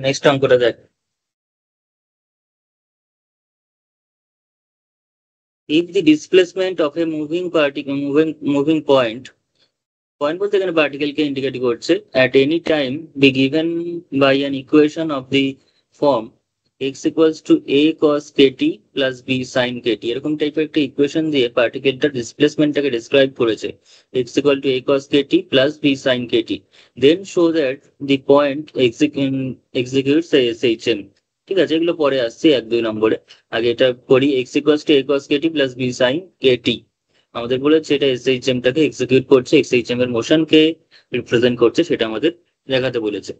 S1: নেক্সট অঙ্কটা দেখ। If the displacement of a moving point বলতে এখানে পার্টিকেল কে ইন্ডিকেট করছে, at any time be given by an equation of the form x equals to a cos kt plus b sin kt, এরকম টাইপের একটা ইকুয়েশন দিয়ে পার্টিকেলটার ডিসপ্লেসমেন্টটাকে ডিসক্রাইব করেছে, x equal to a cos kt plus b sin kt, then show that the point executes a SHM। ঠিক আছে, এগুলো পরে আসছে 1-2 নম্বরে, আগে এটা করি। x equals to a cos kt plus b sin kt, আমাদের বলেছে এটা SHM টাকে এক্সিকিউট করছে, SHM এর মোশনকে রিপ্রেজেন্ট করছে, সেটা আমাদের দেখাতে বলেছে।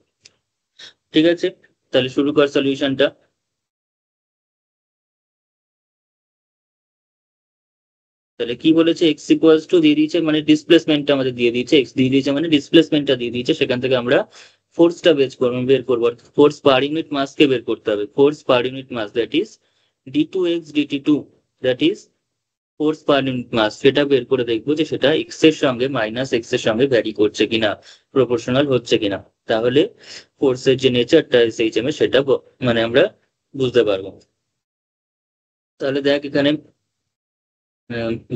S1: ঠিক আছে, তাহলে শুরু কর সলিউশনটা। তাহলে কি বলেছে, x ইকুয়ালস টু দিয়ে দিয়েছে, মানে ডিসপ্লেসমেন্টটা আমাদের দিয়ে দিয়েছে, x দিয়ে দিয়েছে মানে ডিসপ্লেসমেন্টটা দিয়ে দিয়েছে, সেখান থেকে আমরা ফোর্সটা বের করবো, ফোর্স পার ইউনিট মাসকে বের করতে হবে, force per unit mass, that is d2x dt2, that is force per unit mass, সেটা বের করে দেখবো যে সেটা এক্স এর সঙ্গে মাইনাস এক্স এর সঙ্গে ভ্যারি করছে কিনা, প্রপোর্শনাল হচ্ছে কিনা, তাহলে ফোর্সের যে নেচারটা এসএইচএম এর সেটা মানে আমরা বুঝতে পারবো। তাহলে দেখ এখানে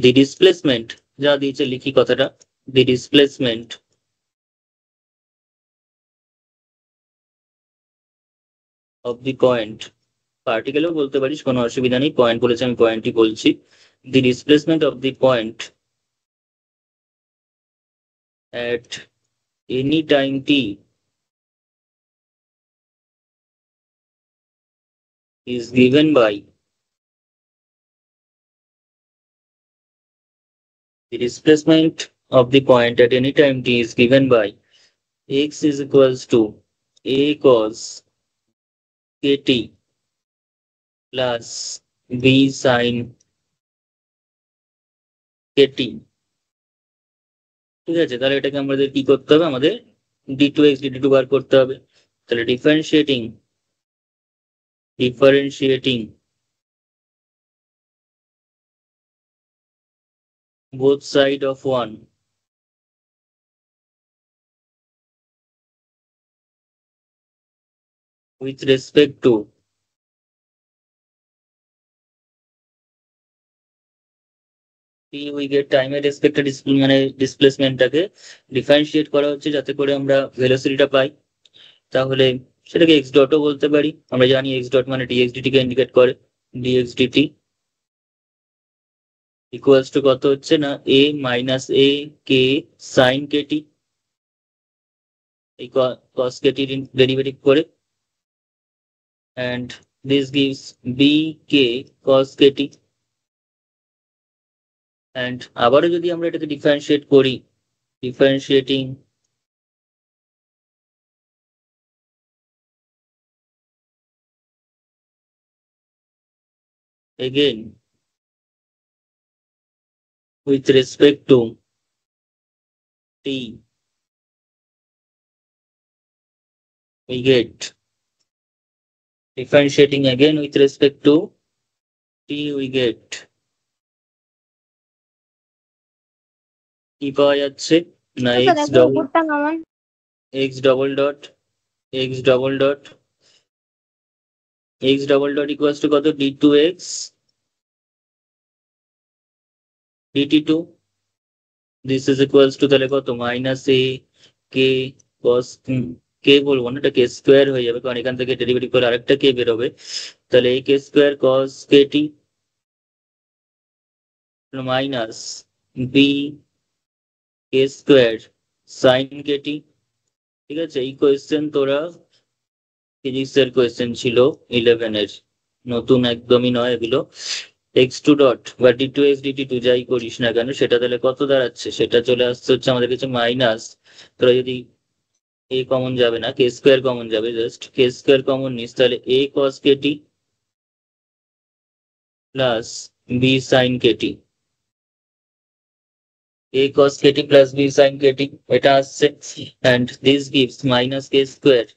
S1: দি ডিসপ্লেসমেন্ট যা দিয়েছে, লিখি কথাটা, দি ডিসপ্লেসমেন্ট অফ দি পয়েন্ট, পার্টিকেলও বলতে পারিস, কোনো অসুবিধা নেই, পয়েন্ট বলেছে আমি পয়েন্টই বলছি। The displacement of the point at any time t is given by the displacement of the point at any time t is given by x is equals to a cos kt plus b sin kt। ঠিক আছে, তাহলে এটাকে আমাদের কি করতে হবে, আমাদের d2x dt2 বার করতে হবে। তাহলে differentiating both side of 1 with respect to t, we get টাইমের রেসপেক্টে মানে ডিসপ্লেসমেন্টটাকে ডিফারেন্সিয়েট করা হচ্ছে যাতে করে আমরা ভেলোসিটিটা পাই। তাহলে সেটাকে এক্স ডটও বলতে পারি, আমরা জানি এক্স ডট মানে ডিএক্স ডিটি কে ইন্ডিকেট করে, ডিএক্স ডিটি ইকুয়ালস টু কত হচ্ছে না এ মাইনাস এ কে সাইন কেটি, এই কস কেটির ডেরিভেটিভ করে, and this gives bk cos kt, and আবারও যদি আমরা এটাকে ডিফারেন্সিয়েট করি, differentiating again with respect to t, we get differentiating again with respect to t, we get কি পাওয়া যাচ্ছে না
S4: আচ্ছা, দেখো উপরটা কেমন?
S1: x double dot x double dot x double dot equals to কত d2x dt2, this is equals to তাহলে কত মাইনাস a k cos কে বলবো না, এটা কে স্কোয়ার হয়ে যাবে কারণ এখান থেকে ডেরিভেটিভ করে আরেকটা কে বেরোবে, তাহলে a k square cos kt minus b k square sin kt। ঠিক আছে, এই কোয়েশ্চেন তোরা ফিজিক্স এর কোয়েশ্চেন ছিল 11 এর, নতুন একদমই নয় এগুলো। x2 ডট বা d2x dt2 যাই করিস না কেন সেটা তাহলে কত দাঁড়াচ্ছে, সেটা চলে আসছে হচ্ছে আমাদের কাছে মাইনাস, তোরা যদি a কমন যাবে না, কে স্কোয়ার কমন যাবে, জাস্ট কে স্কোয়ার কমন নিস, তাহলে a cos kt plus b sin kt, a cos kt plus b sin kt এটা আসছে, and this gives minus k square,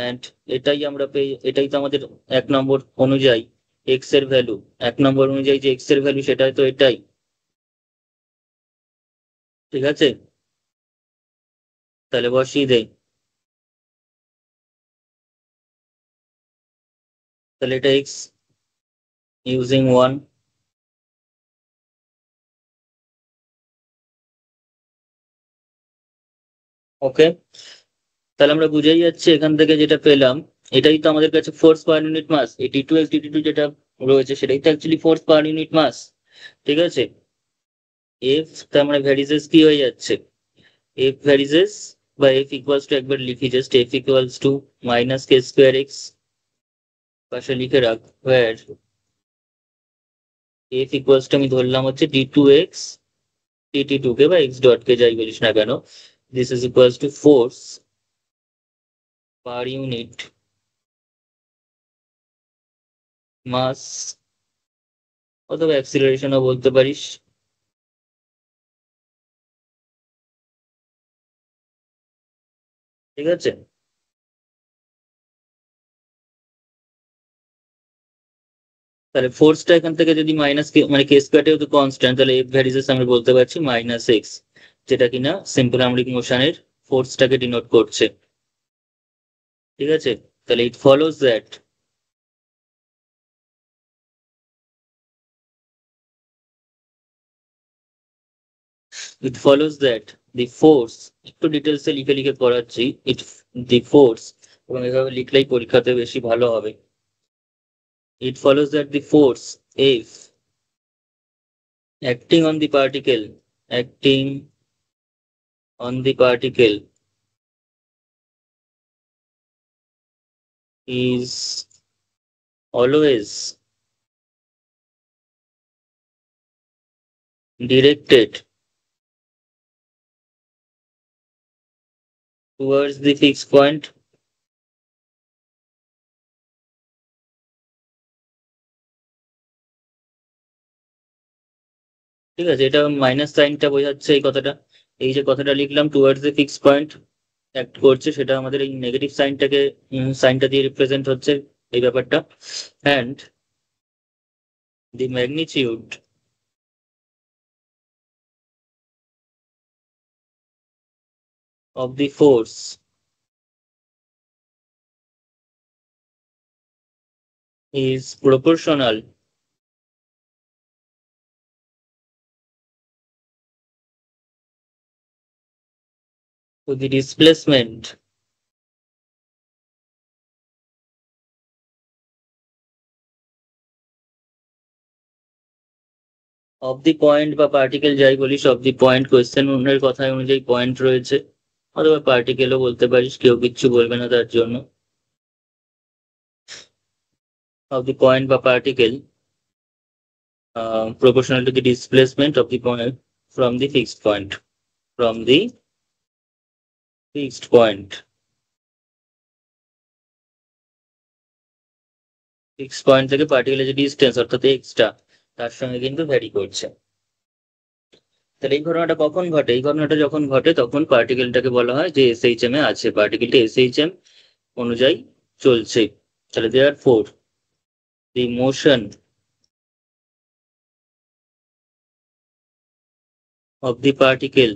S1: and এটাই আমরা পেয়ে, এটাই তো আমাদের এক নম্বর অনুযায়ী এক্স এর ভ্যালু, এক নম্বর অনুযায়ী যে এক্স এর ভ্যালু সেটা তো এটাই। ঠিক আছে, তাহলে বসিয়ে দেই, তাহলে এটা এক্স ইউজিং 1, ওকে। তাহলে আমরা বুঝেই যাচ্ছে এখান থেকে যেটা পেলাম, এটাই তো আমাদের কাছে ফোর্স পার ইউনিট মাস, এই d2x dt2 যেটা রয়েছে সেটাই তো অ্যাকচুয়ালি ফোর্স পার ইউনিট মাস। ঠিক আছে, এফ তার মানে ভ্যারিজেস কি হয়ে যাচ্ছে, এফ ভ্যারিজেস বা এফ ইকুয়ালস টু, একবার লিখি just, F equals to minus K square x, পাশে লিখে রাখ, ওয়্যার এফ ইকুয়ালস টু আমি ধরলাম হচ্ছে d2x dt2 কে বা x ডট কে যাই বলিস না কেন, this is equals to force per unit mass, অথবা অ্যাক্সিলারেশনও বলতে পারিস। ঠিক আছে, তাহলে ফোর্সটা এখান থেকে যদি মাইনাস মানে কে স্কোয়ার যেহেতু কনস্ট্যান্ট, তাহলে এফ ভ্যারিজেস আমি বলতে পারছি মাইনাস এক্স, যেটা কিনা সিম্পল হারমোনিক মোশনের ফোর্সটাকে ডিনোট করছে। ঠিক আছে, তাহলে ইট ফলোজ দ্যাট the force, একটু ডিটেলসে লিখে লিখে করাচ্ছি, the force, এবং এভাবে লিখলেই পরীক্ষাতে বেশি ভালো হবে। It follows that the force F acting on the particle is always directed towards the fixed point ঠিক আছে, এটা মাইনাস সাইনটা বোঝাচ্ছে এই কথাটা। এই যে কথাটা লিখলাম towards the fixed point act করছে, সেটা আমাদের এই নেগেটিভ সাইনটা দিয়ে রিপ্রেজেন্ট হচ্ছে এই ব্যাপারটা। And the magnitude of the force is proportional to the displacement of the point বা পার্টিকেল, যাই বলিস, অফ দি পয়েন্ট, কোয়েশ্চেন এর কথা অনুযায়ী পয়েন্ট রয়েছে, অথবা পার্টিকেলও বলতে পারিস, কেউ কিচ্ছু বলবে না তার জন্য। of the point বা particle proportional to the displacement of the point from the fixed point, fixed point থেকে পার্টিকেলের যে ডিস্টেন্স অর্থাৎ এক্সটা, তার সঙ্গে কিন্তু ভ্যারি করছে। তাহলে এই ঘটনাটা কখন ঘটে? এই ঘটনাটা যখন ঘটে তখন পার্টিকেলটাকে বলা হয় যে এসএইচএম এ আছে, পার্টিকেলটা এসএইচএম অনুযায়ী চলছে। তাহলে therefore the motion of the particle,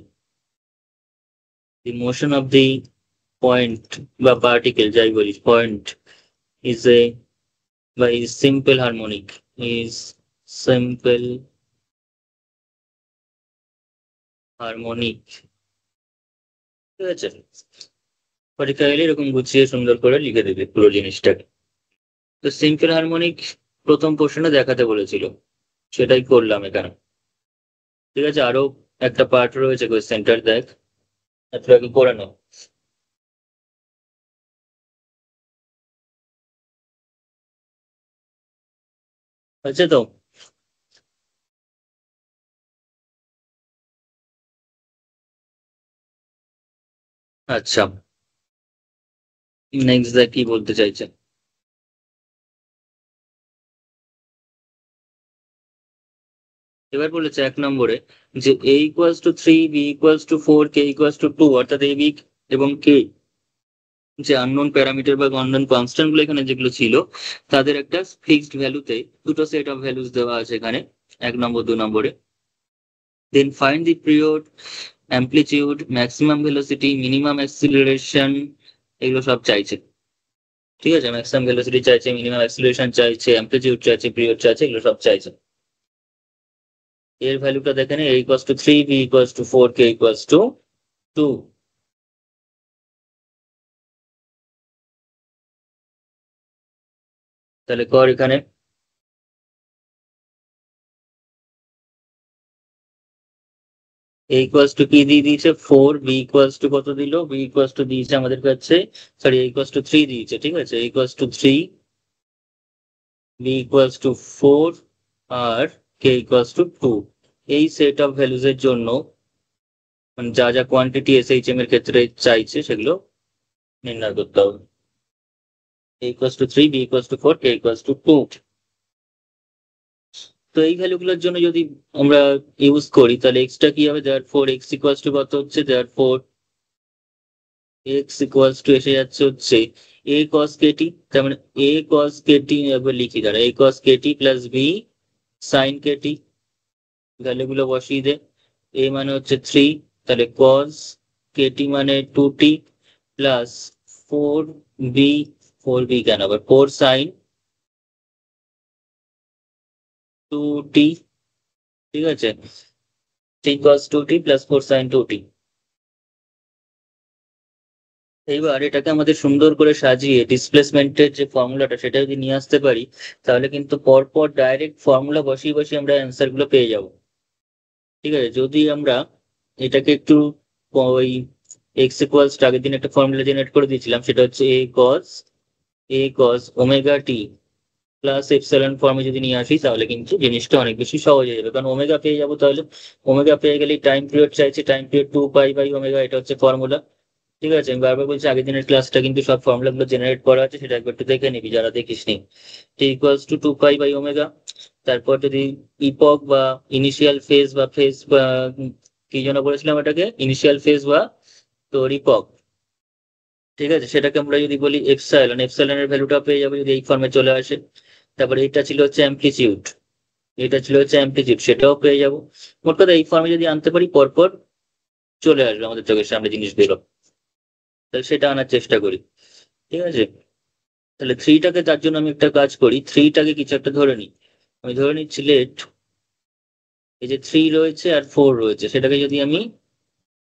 S1: the motion of the point বা particle, যাই বলিস, point is simple harmonic, is simple harmonic। ঠিক আছে, পরীক্ষা গেলে এরকম গুছিয়ে সুন্দর করে লিখে দেবে পুরো জিনিসটাকে। তো সিম্পল হারমোনিক প্রথম পোর্শনে দেখাতে বলেছিল, সেটাই করলাম এখানে। ঠিক আছে, আরো একটা পার্ট রয়েছে কোয়েশ্চেনটার, দেখ একটু আগে করে নাও। আছে তো? আচ্ছা, নেক্সট দেখ কি বলতে চাইছে। এবার বলেছে 1 নম্বরে যে a equals to 3, b equals to 4, k equals to 2, অর্থাৎ a b এবং k যে আননোন প্যারামিটার বা আননোন কনস্ট্যান্ট গুলো এখানে যেগুলো ছিল, তাদের একটা ফিক্সড ভ্যালুতে দুটো সেট অফ ভ্যালুস দেওয়া আছে এখানে 1 নম্বর 2 নম্বরে। Then find the period, amplitude, maximum velocity, minimum acceleration, এগুলো সব চাইছে। ঠিক আছে, ম্যাক্সিমাম ভেলোসিটি চাইছে, মিনিমাম অ্যাক্সিলারেশন চাইছে, অ্যামপ্লিটিউড চাইছে, পিরিয়ড চাইছে, এগুলো সব চাইছে। এর ভ্যালুটা দেখেন, a equals to 3, b equals to 4, k equals to 2। তাহলে কর এখানে a ইকুয়ালস টু কি দিয়ে দিয়েছে 4, b ইকুয়ালস টু কত দিল, b ইকুয়ালস টু দিয়েছে আমাদের কাছে, সরি a ইকুয়ালস টু 3 দিয়েছে। ঠিক আছে, a equals to 3, b equals to 4 আর k ইকুয়ালস টু 2। এই সেট অফ ভ্যালুজ এর জন্য মানে যা যা কোয়ান্টিটি এসএইচএম এর ক্ষেত্রে চাইছে সেগুলো নির্ণয় করতে হবে। a equals to 3, b equals to 4, k equals to 2। তো এই ভ্যালুগুলোর জন্য যদি আমরা ইউজ করি তাহলে এক্সটা কি হবে, therefore x ইকুয়ালস টু কত হচ্ছে, therefore এক্স ইকুয়ালস টু এসে যাচ্ছে হচ্ছে এ কস কেটি, তার মানে এ কস কেটি একবার লিখি দাঁড়া, a cos kt plus b sine kt, ভ্যালুগুলো বসিয়ে দে। এ মানে হচ্ছে 3, তাহলে কস কেটি মানে 2t প্লাস 4b, 4b কেন আবার 4 সাইন 2t, ঠিক আছে, 3 cos 2t plus 4 sin 2t। এইবার এটাকে আমাদের সুন্দর করে সাজিয়ে ডিসপ্লেসমেন্টের যে ফর্মুলাটা সেটা যদি নিয়ে আসতে পারি, তাহলে কিন্তু পরপর ডাইরেক্ট ফর্মুলা বসিয়ে বসিয়ে আমরা অ্যান্সার গুলো পেয়ে যাব। ঠিক আছে, যদি আমরা এটাকে একটু ওই এক্স ইকুয়ালস আগের দিন একটা ফর্মুলা জেনারেট করে দিয়েছিলাম, সেটা হচ্ছে এ কস ওমেগা টি প্লাস এপসাইলন ফর্মে যদি নিয়ে আসি, তাহলে কিন্তু জিনিসটা অনেক বেশি সহজ হয়ে যাবে, কারণ ওমেগা পেয়ে যাবো। তাহলে ওমেগা পেয়ে গেলে টাইম পিরিয়ড চাইছে, টাইম পিরিয়ড 2 পাই/ওমেগা, এটা হচ্ছে ফর্মুলা। ঠিক আছে, আমি বারবার বলছি আগের দিনের ক্লাসটা কিন্তু সব ফর্মুলা গুলো জেনারেট করা আছে, সেটা একবার একটু দেখে নিবি যারা দেখিসনি। টি ইকুয়ালস টু 2 পাই/ওমেগা, তারপর যদি ইপক বা ইনিশিয়াল ফেজ বা ফেজ বা কি জন্য বলেছিলাম এটাকে, ইনিশিয়াল ফেজ বা তোর ইপক, ঠিক আছে, সেটাকে আমরা যদি বলি এপসাইলন, এপসাইলনের ভ্যালুটা পেয়ে যাবো যদি এই ফর্মে চলে আসে। তারপরে এটা ছিল হচ্ছে অ্যামপ্লিচিউড, এটা ছিল হচ্ছে অ্যামপ্লিচিউড, সেটাও পেয়ে যাবো। মোট কথা এই ফর্মে যদি আনতে পারি পরপর চলে আসবে আমাদের চোখের সামনে জিনিসগুলো, তাহলে সেটা আনার চেষ্টা করি। ঠিক আছে, তাহলে থ্রিটাকে, তার জন্য আমি একটা কাজ করি, থ্রিটাকে কিছু একটা ধরে নিই। আমি ধরে নিচ্ছি লেট, এই যে 3 রয়েছে আর 4 রয়েছে, সেটাকে যদি আমি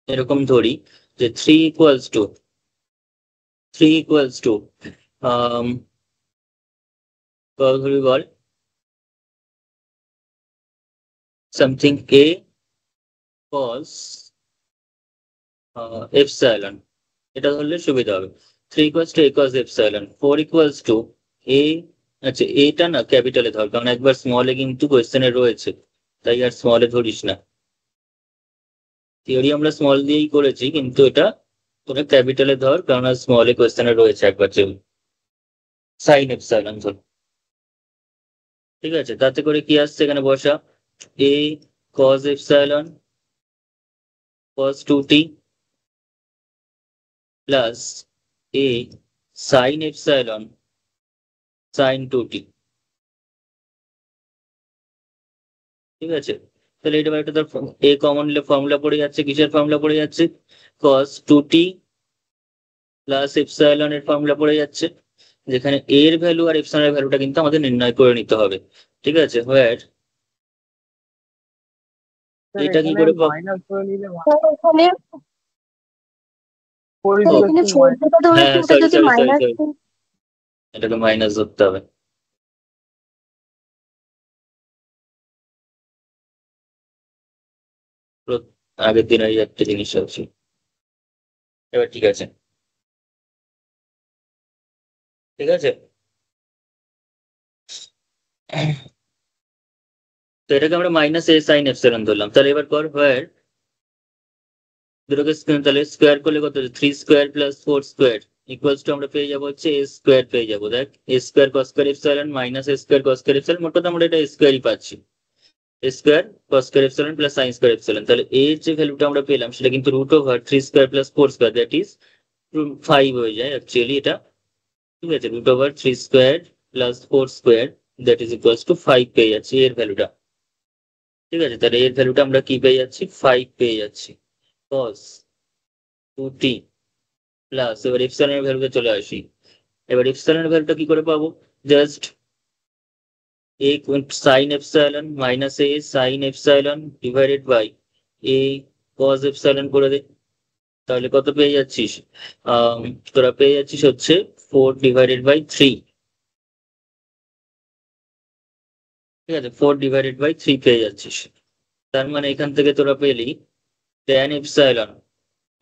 S1: এরকম ধরি যে 3 ইকুয়ালস টু কত ধরি বল, সামথিং এ কস এপসাইলন, এটা ধরলে সুবিধা হবে। 3 equals to a cos epsilon, 4 equals to a, আচ্ছা এটা না ক্যাপিটালে ধর, কারণ একবার স্মলে কিন্তু কোয়েশ্চেনে রয়েছে, তাই আর স্মলে ধরিস না। থিওরি আমরা স্মল দিয়েই করেছি, কিন্তু এটা তোরা ক্যাপিটালে ধর, কারণ আর স্মলে কোয়েশ্চেনে রয়েছে একবার, যে সাইন এপসাইলন ধর। ঠিক আছে, তাতে করে কি আসছে এখানে বসা, এ কস এপসাইলন কস 2t প্লাস এ সাইন এপসাইলন সাইন 2t। ঠিক আছে, তাহলে এটা একটা ধর এ কমন নিলে ফর্মুলা পড়ে যাচ্ছে, কিসের ফর্মুলা পড়ে যাচ্ছে, কস 2t প্লাস এপসাইলন এর ফর্মুলা পড়ে যাচ্ছে, যেখানে এ এর ভ্যালু আর এপসাইলন এর ভ্যালুটা কিন্তু আমাদের নির্ণয় করে নিতে হবে। ঠিক আছে, হোয়ার এটা কি করে পাবো,
S3: স্যার এখানে
S1: ও
S3: এখানে 4 যেটা
S1: হ্যাঁ
S3: ধরেছি ওটা
S1: সরি
S3: যদি
S1: সরি সরি
S3: মাইনাস,
S1: সরি, এটাকে মাইনাস ধরতে হবে। পুরো আগের দিনের একটা জিনিস আছে, এবার ঠিক আছে। ঠিক আছে, তো এটাকে আমরা মাইনাস এ সাইন এপসাইলন ধরলাম, তাহলে এবার কর হোয়ার দুটোকে তাহলে স্কোয়ার করলে কত, 3 square plus 4 square equals to আমরা পেয়ে যাবো হচ্ছে এ স্কোয়ার পেয়ে যাবো। দেখ a square cos square epsilon minus a square cos square epsilon, মোট কথা আমরা এটা স্কোয়ারই পাচ্ছি, a square cos square epsilon plus sine square epsilon. তাহলে এর যে ভ্যালুটা আমরা পেলাম সেটা কিন্তু √ওভার 3 square plus 4 square, that is 5 হয়ে যায় অ্যাকচুয়ালি এটা। ঠিক আছে, √ওভার 3 square plus 4 square, that is equals to 5 পেয়ে যাচ্ছি এর ভ্যালুটা। ঠিক আছে, তাহলে এর ভ্যালুটা আমরা কি পেয়ে যাচ্ছি, 5 পেয়ে যাচ্ছি, cos 2t প্লাস, এবার এপসাইলনের ভ্যালুতে চলে আসি। এবার এপসাইলনের ভ্যালুটা কি করে পাবো, just a sine epsilon minus a sine epsilon divided by a cos epsilon করে দে, তাহলে কত পেয়ে যাচ্ছিস, তোরা পেয়ে যাচ্ছিস হচ্ছে 4/3। ঠিক আছে, 4/3 পেয়ে যাচ্ছিস, তার মানে এখান থেকে তোরা পেলি tan epsilon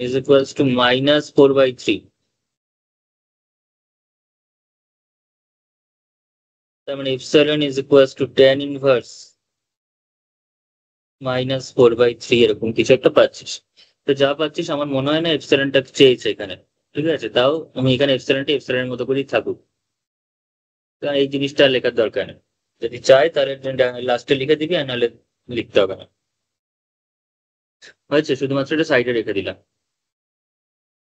S1: is equals two -4/3। তার মানে epsilon is equals two tan inverse -4/3, এরকম কিছু একটা পাচ্ছিস। তো যা পাচ্ছিস আমার মনে হয় না এপসাইলনটা চেয়েছে এখানে। ঠিক আছে, তাও আমি এখানে এপসাইলনটা এপসাইলনের মতো করেই থাকুক, কারণ এই জিনিসটা আর লেখার দরকার নেই। যদি চাই তাহলে লাস্টে লিখে দিবি, আর নাহলে লিখতে হবে না। হয়েছে, শুধুমাত্র এটা সাইডে রেখে দিলাম।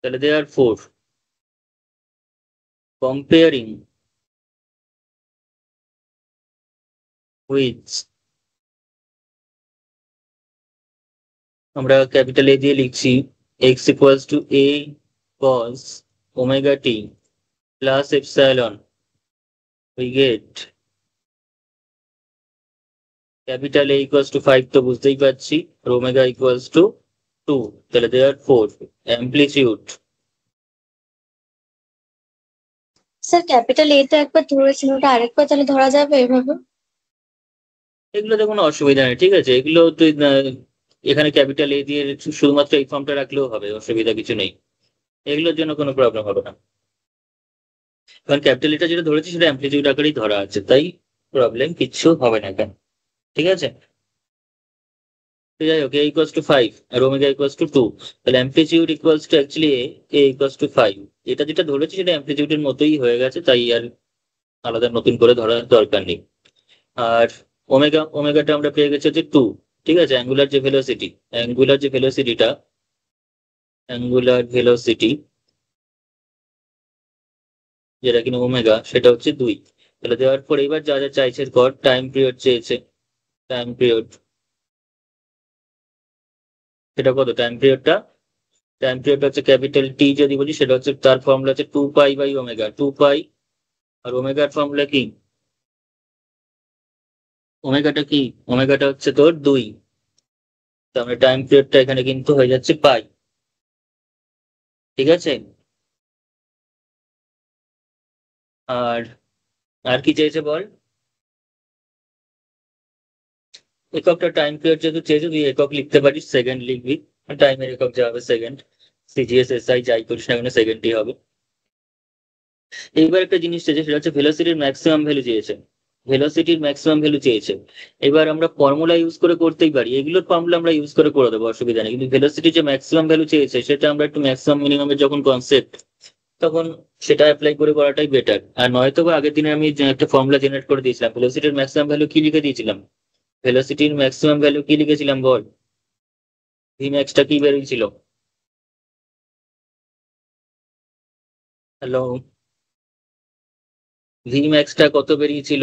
S1: তাহলে দে আর ফোর। কম্পেয়ারিং উইথ, আমরা ক্যাপিটাল এ দিয়ে লিখছি x equals to a cos omega t plus epsilon, we get capital A equals to 5, তো বুঝতেই পারছি, আর ওমেগা ইকুয়ালস টু 2, তাহলে দে আর four. Amplitude,
S3: sir capital a তো একবার ধরেছেন, ওটা আরেকবার তাহলে ধরা যাবে এভাবে?
S1: এগুলোতে কোনো অসুবিধা নেই, ঠিক আছে। এগুলো তুই এখানে ক্যাপিটাল এ দিয়ে শুধুমাত্র এই ফর্মটা রাখলেও হবে, অসুবিধা কিছু নেই, এগুলোর জন্য কোনো প্রবলেম হবে না। কারণ ক্যাপিটাল এটা যেটা ধরেছি সেটা অ্যাম্প্লিটিউড আকারেই ধরা আছে, তাই প্রবলেম কিচ্ছু হবে না কেন, ঠিক আছে। তো যাই হোক, এ ইকুয়ালস টু 5 আর ওমেগা ইকুয়ালস টু 2, তাহলে amplitude equals to actually a equals to 5। এটা যেটা ধরেছি সেটা অ্যাম্প্লিটিউডের মতোই হয়ে গেছে, তাই আর আলাদা নতুন করে ধরার দরকার নেই। আর ওমেগাটা আমরা পেয়ে গেছি হচ্ছে 2, ঠিক আছে। অ্যাঙ্গুলার ভেলোসিটি যেটা কিনা ওমেগা, সেটা হচ্ছে 2। তাহলে দেওয়ার পর এবার যা যা চাইছে কর, টাইম পিরিয়ড চেয়েছে, টাইম পিরিয়ড সেটা কত, টাইম পিরিয়ড হচ্ছে ক্যাপিটাল টি যদি বলি, সেটা হচ্ছে তার ফর্মুলা হচ্ছে 2 পাই বাই ওমেগা, 2 পাই। আর ওমেগার ফর্মুলা কি, ওমেগাটা হচ্ছে তোর 2, তাহলে টাইম পিরিয়ডটা এখানে কিন্তু হয়ে যাচ্ছে পাই, ঠিক আছে। আর আর কি চেয়েছে বল, এককটা টাইম পিরিয়ড যেহেতু চেয়েছে তুই একক লিখতে পারিস, সেকেন্ড লিখবি, টাইমের একক যা হবে সেকেন্ড, সিজিএস এসআই যাই করিস না কেন সেকেন্ডই হবে। এইবার একটা জিনিস চেয়েছে, সেটা হচ্ছে ভেলোসিটির ম্যাক্সিমাম ভ্যালু চেয়েছে। এবার আমরা ফর্মুলা ইউজ করে করতেই পারি, এগুলোর ফর্মুলা আমরা ইউজ করে দেবো, অসুবিধা নেই। কিন্তু ভেলোসিটির যে ম্যাক্সিমাম ভ্যালু চেয়েছে সেটা আমরা একটু ম্যাক্সিমাম মিনিমামের যখন কনসেপ্ট, তখন সেটা অ্যাপ্লাই করে করাটাই বেটার। আর নয়তো বা আগের দিনে আমি যে একটা ফর্মুলা জেনারেট করে দিয়েছিলাম, ভেলোসিটির ম্যাক্সিমাম ভ্যালু কি লিখে দিয়েছিলাম, বল, ভি ম্যাক্সটা কি বেরিয়েছিল? হ্যালো, ভি ম্যাক্সটা কত বেরিয়েছিল?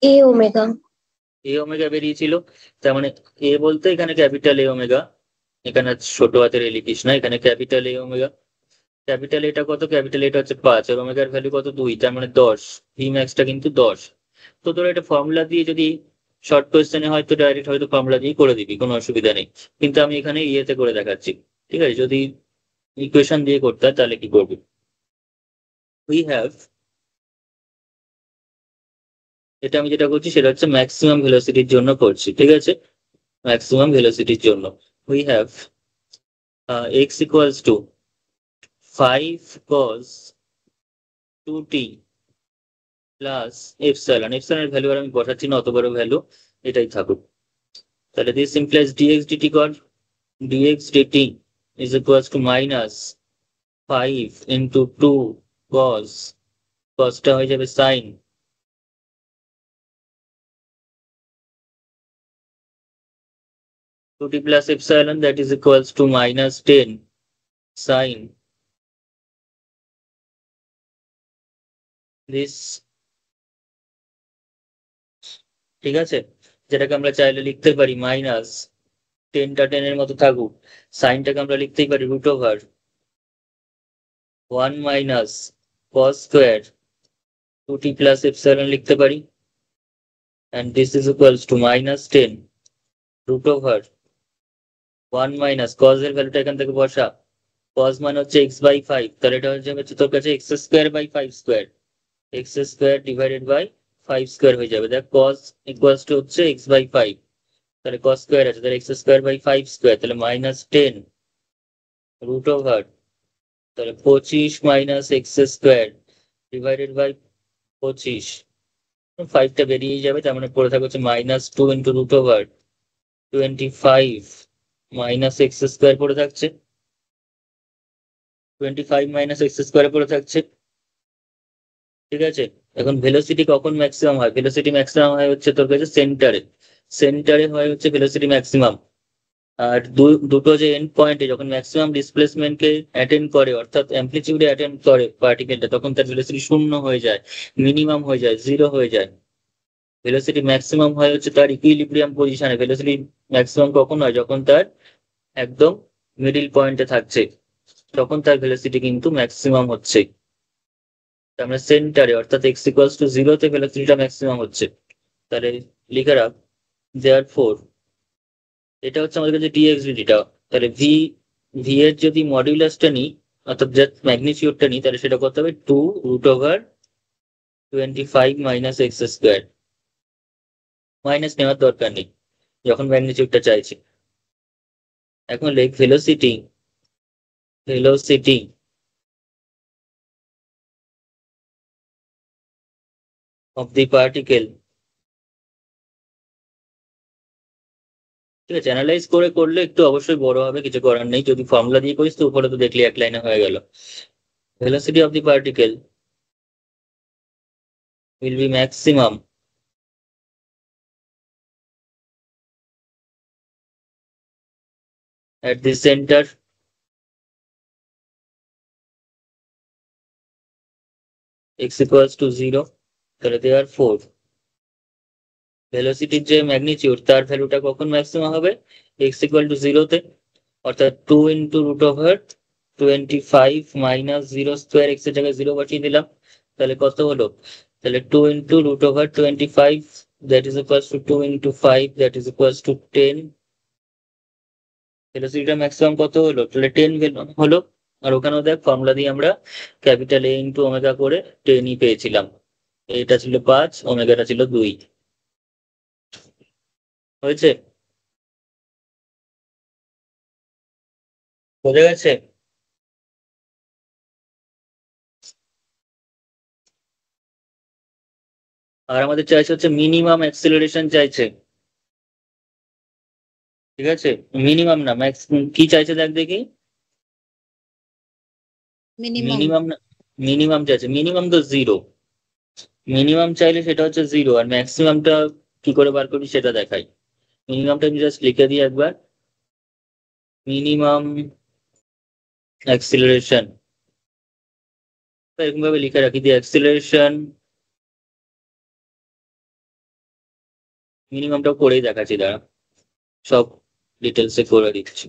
S3: এ ওমেগা।
S1: এ ওমেগা বেরিয়েছিল। তার মানে এ বলতে এখানে ক্যাপিটাল এ ওমেগা, এখানে ছোট হাতের এ লিখিস না, এখানে ক্যাপিটাল এ ওমেগা। ক্যাপিটাল এটা কত, ক্যাপিটাল এটা হচ্ছে 5, আর ওমেগার ভ্যালু কত, 2, তার মানে 10। ভি ম্যাক্সটা কিন্তু 10। তো তোর এটা ফর্মুলা দিয়ে যদি শর্ট কোয়েশ্চেনে হয়তো ডাইরেক্ট হয়তো ফর্মুলা দিয়ে করে দিবি, কোনো অসুবিধা নেই। কিন্তু আমি এখানে ইয়েতে করে দেখাচ্ছি, ঠিক আছে। যদি ইকুয়েশন দিয়ে করতে হয় তাহলে কি করবি, উই হ্যাভ, এটা আমি যেটা করছি সেটা হচ্ছে ম্যাক্সিমাম ভেলোসিটির জন্য করছি, ঠিক আছে। ম্যাক্সিমাম ভেলোসিটির জন্য we have x equals to 5 cos 2t plus এপসাইলনের ভ্যালু আর আমি বসাচ্ছি না, অত বড় ভ্যালু এটাই থাকুক। তাহলে দিস ইমপ্লাইজ dx dt কর, dx dt is equals to minus 5 into 2 cosটা হয়ে যাবে sin 2t plus epsilon, that is equals to minus 10 sin this, ঠিক আছে। যেটাকে আমরা চাইলে লিখতে পারি মাইনাস 10টা 10-এর মতো থাকুক, সাইনটাকে আমরা লিখতেই পারি √1 minus cos square 2t plus epsilon লিখতে পারি, and this is equals to minus 10 √1 minus cos এর ভ্যালুটা এখান থেকে বসা, cos মানে হচ্ছে x/5, তাহলে এটা হচ্ছে তোর কাছে x square by 5 square, x square divided by 5 square হয়ে যাবে। দেখ cos ইকুয়ালস টু হচ্ছে x/5, তাহলে cos স্কোয়ার আছে, তাহলে x স্কোয়ার বাই 5 স্কোয়ার, তাহলে মাইনাস 10 তাহলে 25 minus X square divided by 25, 5টা বেরিয়ে যাবে, তার মানে পড়ে থাকবে হচ্ছে -2 ইন্টু √25 মাইনাস এক্স স্কোয়ার পড়ে থাকছে, 25 মাইনাস এক্স স্কোয়ার পড়ে থাকছে, ঠিক আছে। এখন ভেলোসিটি কখন ম্যাক্সিমাম হয়, ভেলোসিটি ম্যাক্সিমাম হয় হচ্ছে তোর কাছে সেন্টারে হয় হচ্ছে ভেলোসিটি ম্যাক্সিমাম, আর দুটো যে এন্ড পয়েন্টে যখন ম্যাক্সিমাম ডিসপ্লেসমেন্টকে অ্যাটেন্ড করে, অর্থাৎ অ্যাম্পলিটিউডে অ্যাটেন্ড করে পার্টিকেলটা, তখন তার ভেলোসিটি শূন্য হয়ে যায়, মিনিমাম হয়ে যায়, জিরো হয়ে যায়। ভেলোসিটি ম্যাক্সিমাম হয় হচ্ছে তার ইকুইলিব্রিয়াম পজিশনে। ভেলোসিটি ম্যাক্সিমাম কখন হয়? যখন তার একদম মিডিল পয়েন্টে থাকছে, তখন তার ভেলোসিটি কিন্তু ম্যাক্সিমাম হচ্ছে। আমরা সেন্টারে অর্থাৎ এক্স ইকুয়ালস টু জিরোতে ভেলোসিটিটা ম্যাক্সিমাম হচ্ছে। তাহলে লিখে রাখ, দেয়ারফর এটা হচ্ছে আমাদের কাছে ডিএক্সডিটা। তাহলে ভি ভি এর যদি মডিউলাসটা নিই, অর্থাৎ যার ম্যাগনিটিউডটা নিই, তাহলে সেটা করতে হবে 2√25 মাইনাস এক্স স্কোয়ার। মাইনাস নেওয়ার দরকার নেই যখন ম্যাগনিটিউডটা চাইছি। এখন লেখ velocity velocity of the particle. ঠিক আছে, অ্যানালাইজ করে করলে একটু অবশ্যই বড় হবে, কিছু করার নেই। যদি ফর্মুলা দিয়ে করিস তো উপরে তো দেখলি এক লাইনে হয়ে গেল। Velocity of the particle will be maximum at the center x equals to 0. তাহলে therefore ভেলোসিটির যে ম্যাগনিটিউড তার ভ্যালুটা কখন ম্যাক্সিমাম হবে? x ইকুয়াল টু 0 তে, অর্থাৎ 2 into root over 25 minus 0 square, x এর জায়গায় 0 বসিয়ে দিলাম। তাহলে কত হলো? তাহলে 2 into root over 25, that is equals to 2 into 5, that is equals to 10। ভেলোসিটিটা ম্যাক্সিমাম কত হলো? তাহলে 10 হলো। আর ওখানেও দেখ ফর্মুলা দিয়ে আমরা ক্যাপিটাল এ ইন্টু ওমেগা করে 10ই পেয়েছিলাম। এটা ছিল 5, ওমেগাটা ছিল 2। হয়েছে? বোঝা গেছে? আর আমাদের চাইছে হচ্ছে মিনিমাম অ্যাক্সিলারেশন চাইছে। ঠিক আছে, মিনিমাম না ম্যাক্স। কি চাইছে দেখ দেখি।
S5: মিনিমাম।
S1: মিনিমাম না, মিনিমাম চাইছে। মিনিমাম তো 0। মিনিমাম চাইলে সেটা হচ্ছে 0, আর ম্যাক্সিমামটা কি করে বার করবি সেটা দেখাই। মিনিমামটা আমি জাস্ট লিখে দিই একবার, মিনিমাম অ্যাক্সিলারেশন। এরকম ভাবে লিখে রাখি, দি অ্যাক্সিলারেশন মিনিমামটাও করেই দেখাচ্ছি, দাঁড়া সব ডিটেলসে করে দিচ্ছি।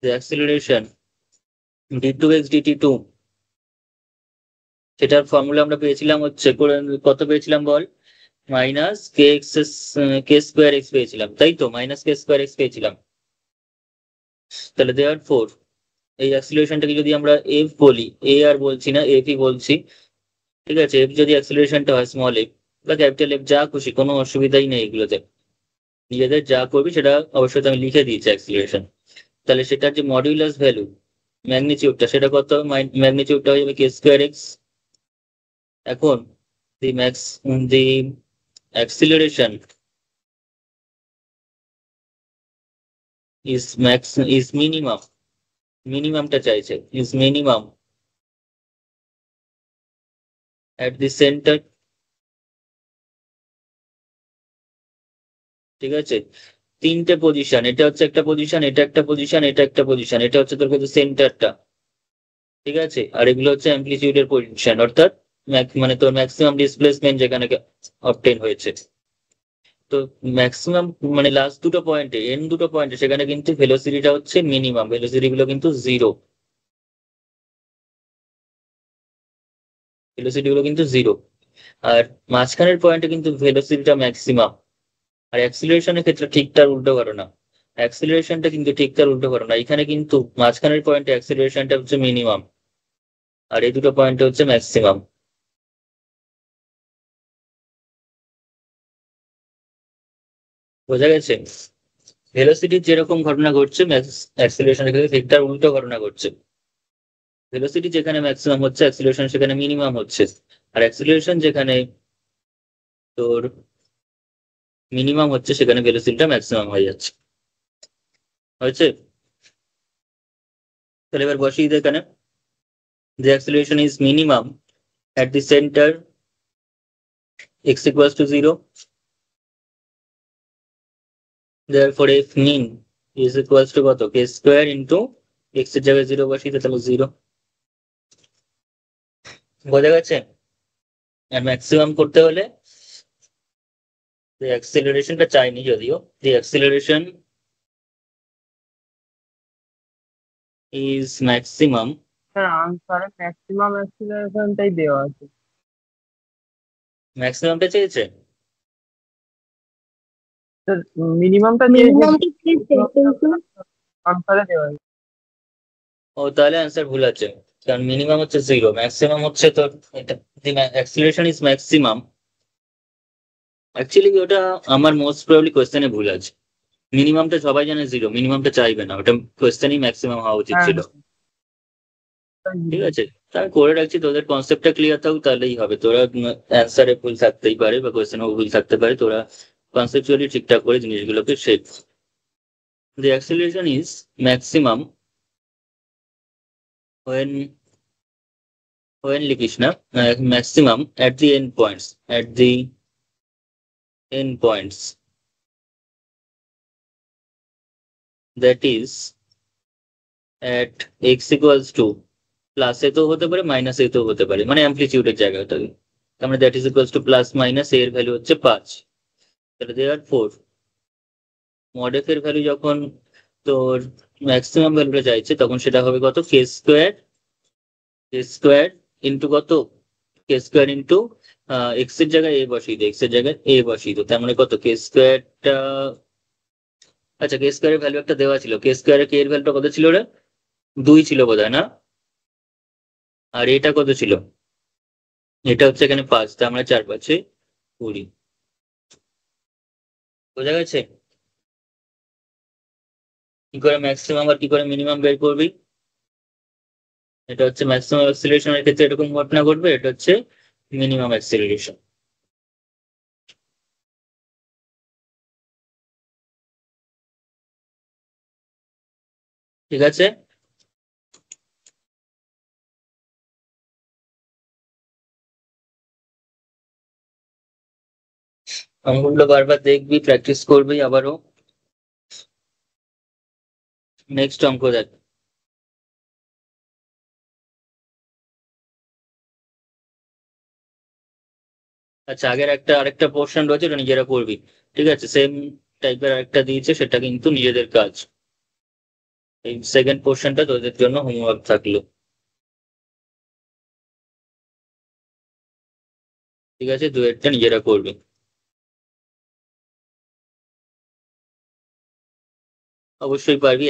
S1: The acceleration d2x dt2, সেটার ফর্মুলা আমরা পেয়েছিলাম হচ্ছে কত পেয়েছিলাম বল? মাইনাস কে এক্স কে স্কোয়ার এক্স পেয়েছিলাম, তাই তো? মাইনাস কে স্কোয়ার এক্স পেয়েছিলাম। তাহলে দেয়ারফর এই অ্যাক্সিলারেশনটাকে যদি আমরা এফ বলি, এ আর বলছি না, এফ ই বলছি। ঠিক আছে, এফ যদি অ্যাক্সিলারেশনটা হয় স্মল এফ বা ক্যাপিটাল এফ, যা খুশি, কোনো অসুবিধাই নেই এগুলোতে। নিজেদের যা করবি সেটা অবশ্যই তো আমি লিখে দিয়েছি অ্যাক্সিলারেশন। তাহলে সেটার যে মডিউলাস ভ্যালু ম্যাগনিটিউডটা, সেটা কত? ম্যাগনিটিউডটা হয়ে যাবে কে স্কোয়ার এক্স। এখন দি অ্যাক্সিলারেশন is minimum, মিনিমামটা চাইছে, is minimum at the center। ঠিক আছে, তিনটে পজিশন, এটা হচ্ছে একটা পজিশন, এটা একটা পজিশন, এটা একটা পজিশন, এটা হচ্ছে তোর কাছে সেন্টারটা। ঠিক আছে, আর এগুলো হচ্ছে অ্যাম্পলিটিউডের পজিশন, অর্থাৎ মানে তোর ম্যাক্সিমাম ডিসপ্লেসমেন্ট যেখানে অবটেন হয়েছে। তো ম্যাক্সিমাম মানে লাস্ট দুটো পয়েন্টে, এন দুটো পয়েন্টে, সেখানে কিন্তু ভেলোসিটিটা হচ্ছে মিনিমাম, ভেলোসিটি গুলো কিন্তু 0। ভেলোসিটি গুলো কিন্তু 0, আর মাঝখানের পয়েন্টে কিন্তু ভেলোসিটিটা ম্যাক্সিমাম। আর অ্যাক্সিলারেশনের ক্ষেত্রে ঠিক তার উল্টো ঘটনা। অ্যাক্সিলারেশনটা কিন্তু ঠিক তার উল্টো ঘটনা, এখানে কিন্তু মাঝখানের পয়েন্টে অ্যাক্সিলারেশনটা হচ্ছে মিনিমাম, আর এই দুটো পয়েন্টে হচ্ছে ম্যাক্সিমাম। বোঝা গেছে? ভেলোসিটির যেরকম ঘটনা ঘটছে, অ্যাক্সিলারেশনের ক্ষেত্রে ঠিক তার উল্টো ঘটনা ঘটছে। ভেলোসিটি যেখানে ম্যাক্সিমাম হচ্ছে, অ্যাক্সিলারেশন সেখানে মিনিমাম হচ্ছে। আর অ্যাক্সিলারেশন যেখানে তোর মিনিমাম হচ্ছে, সেখানে ভেলোসিটিটা ম্যাক্সিমাম হয়ে যাচ্ছে। হয়েছে? তাহলে এবার বসিয়ে দিই এখানে, the acceleration is minimum at the center x equals to 0. Therefore f mean is equals to কত k square into x এর জায়গায় 0 বসিয়ে তাহলে 0 বোঝা গেছে। আর ম্যাক্সিমাম করতে হলে the acceleration টা চাইনি যদিও the acceleration is maximum
S6: sir আনসারে ম্যাক্সিমাম অ্যাক্সিলারেশনটাই দেওয়া আছে।
S1: ম্যাক্সিমামটা চেয়েছে
S6: স্যার মিনিমামটা
S3: মিনিমামটা কি কিন্তু
S6: আনসারে দেওয়া আছে।
S1: ও তাহলে অ্যান্সার ভুল আছে, কারণ মিনিমাম হচ্ছে 0, ম্যাক্সিমাম হচ্ছে তোর এটা অ্যাক্সিলারেশন ইজ ম্যাক্সিমাম। অ্যাকচুয়ালি ওটা আমার মোস্ট প্রবাবলি কোয়েশ্চেনে ভুল আছে। মিনিমামটা সবাই জানে 0, মিনিমামটা চাইবে না, ওটা কোয়েশ্চেনই ম্যাক্সিমাম হওয়া উচিত ছিল। ঠিক আছে, তাই করে রাখছি, তোদের কনসেপ্টটা ক্লিয়ার থাকুক তাহলেই হবে। তোরা অ্যান্সারে ভুল থাকতেই পারে বা কোয়েশ্চেনেও ভুল থাকতে পারে, তোরা কনসেপচুয়ালি ঠিকঠাক করে জিনিসগুলোকে Sheikh. The acceleration is maximum when লিখিস না, maximum at the end points, at the end points, that is at x equals to plus a তো হতে পারে মাইনাস এ তো হতে পারে, মানে অ্যামপ্লিটিউডের জায়গাটাকে। তার মানে that is equals two plus minus এর ভ্যালু হচ্ছে 5, তাহলে দেয়ার 4 মড এফ এর ভ্যালু যখন তোর ম্যাক্সিমাম ভ্যালুটা চাইছে তখন সেটা হবে কত k স্কোয়ার ইন্টু কত k স্কোয়ার ইন্টু এক্স এর জায়গায় এ বসিয়ে দিই, এক্স এর জায়গায় এ বসিয়ে দিই, তার মানে কত k স্কোয়ারটা, আচ্ছা k স্কোয়ারের ভ্যালু একটা দেওয়া ছিল, k স্কোয়ারের কে এর ভ্যালুটা কত ছিল রে, 2 ছিল বোধহয় না, আর এটা কত ছিল, এটা হচ্ছে এখানে 5, তার মানে 4×5 = 20। বোঝা গেছে কি করে ম্যাক্সিমাম আর কি করে মিনিমাম বের করবি। এটা হচ্ছে ম্যাক্সিমাম অ্যাক্সিলারেশনের ক্ষেত্রে এরকম ঘটনা ঘটবে, এটা হচ্ছে মিনিমাম অ্যাক্সিলারেশন। ঠিক আছে, অঙ্কগুলো বারবার দেখবি, প্র্যাকটিস করবি আবারও। নেক্সট অঙ্ক দেখ। আচ্ছা আগের আরেকটা পোর্শন রয়েছে, ওটা নিজেরা করবি। ঠিক আছে, সেম টাইপের আরেকটা দিয়েছে, সেটা কিন্তু নিজেদের কাজ। এই সেকেন্ড পোর্শনটা তোদের জন্য হোমওয়ার্ক থাকলো। ঠিক আছে, দুয়েরটা নিজেরা করবি। অবশ্যই পারবি।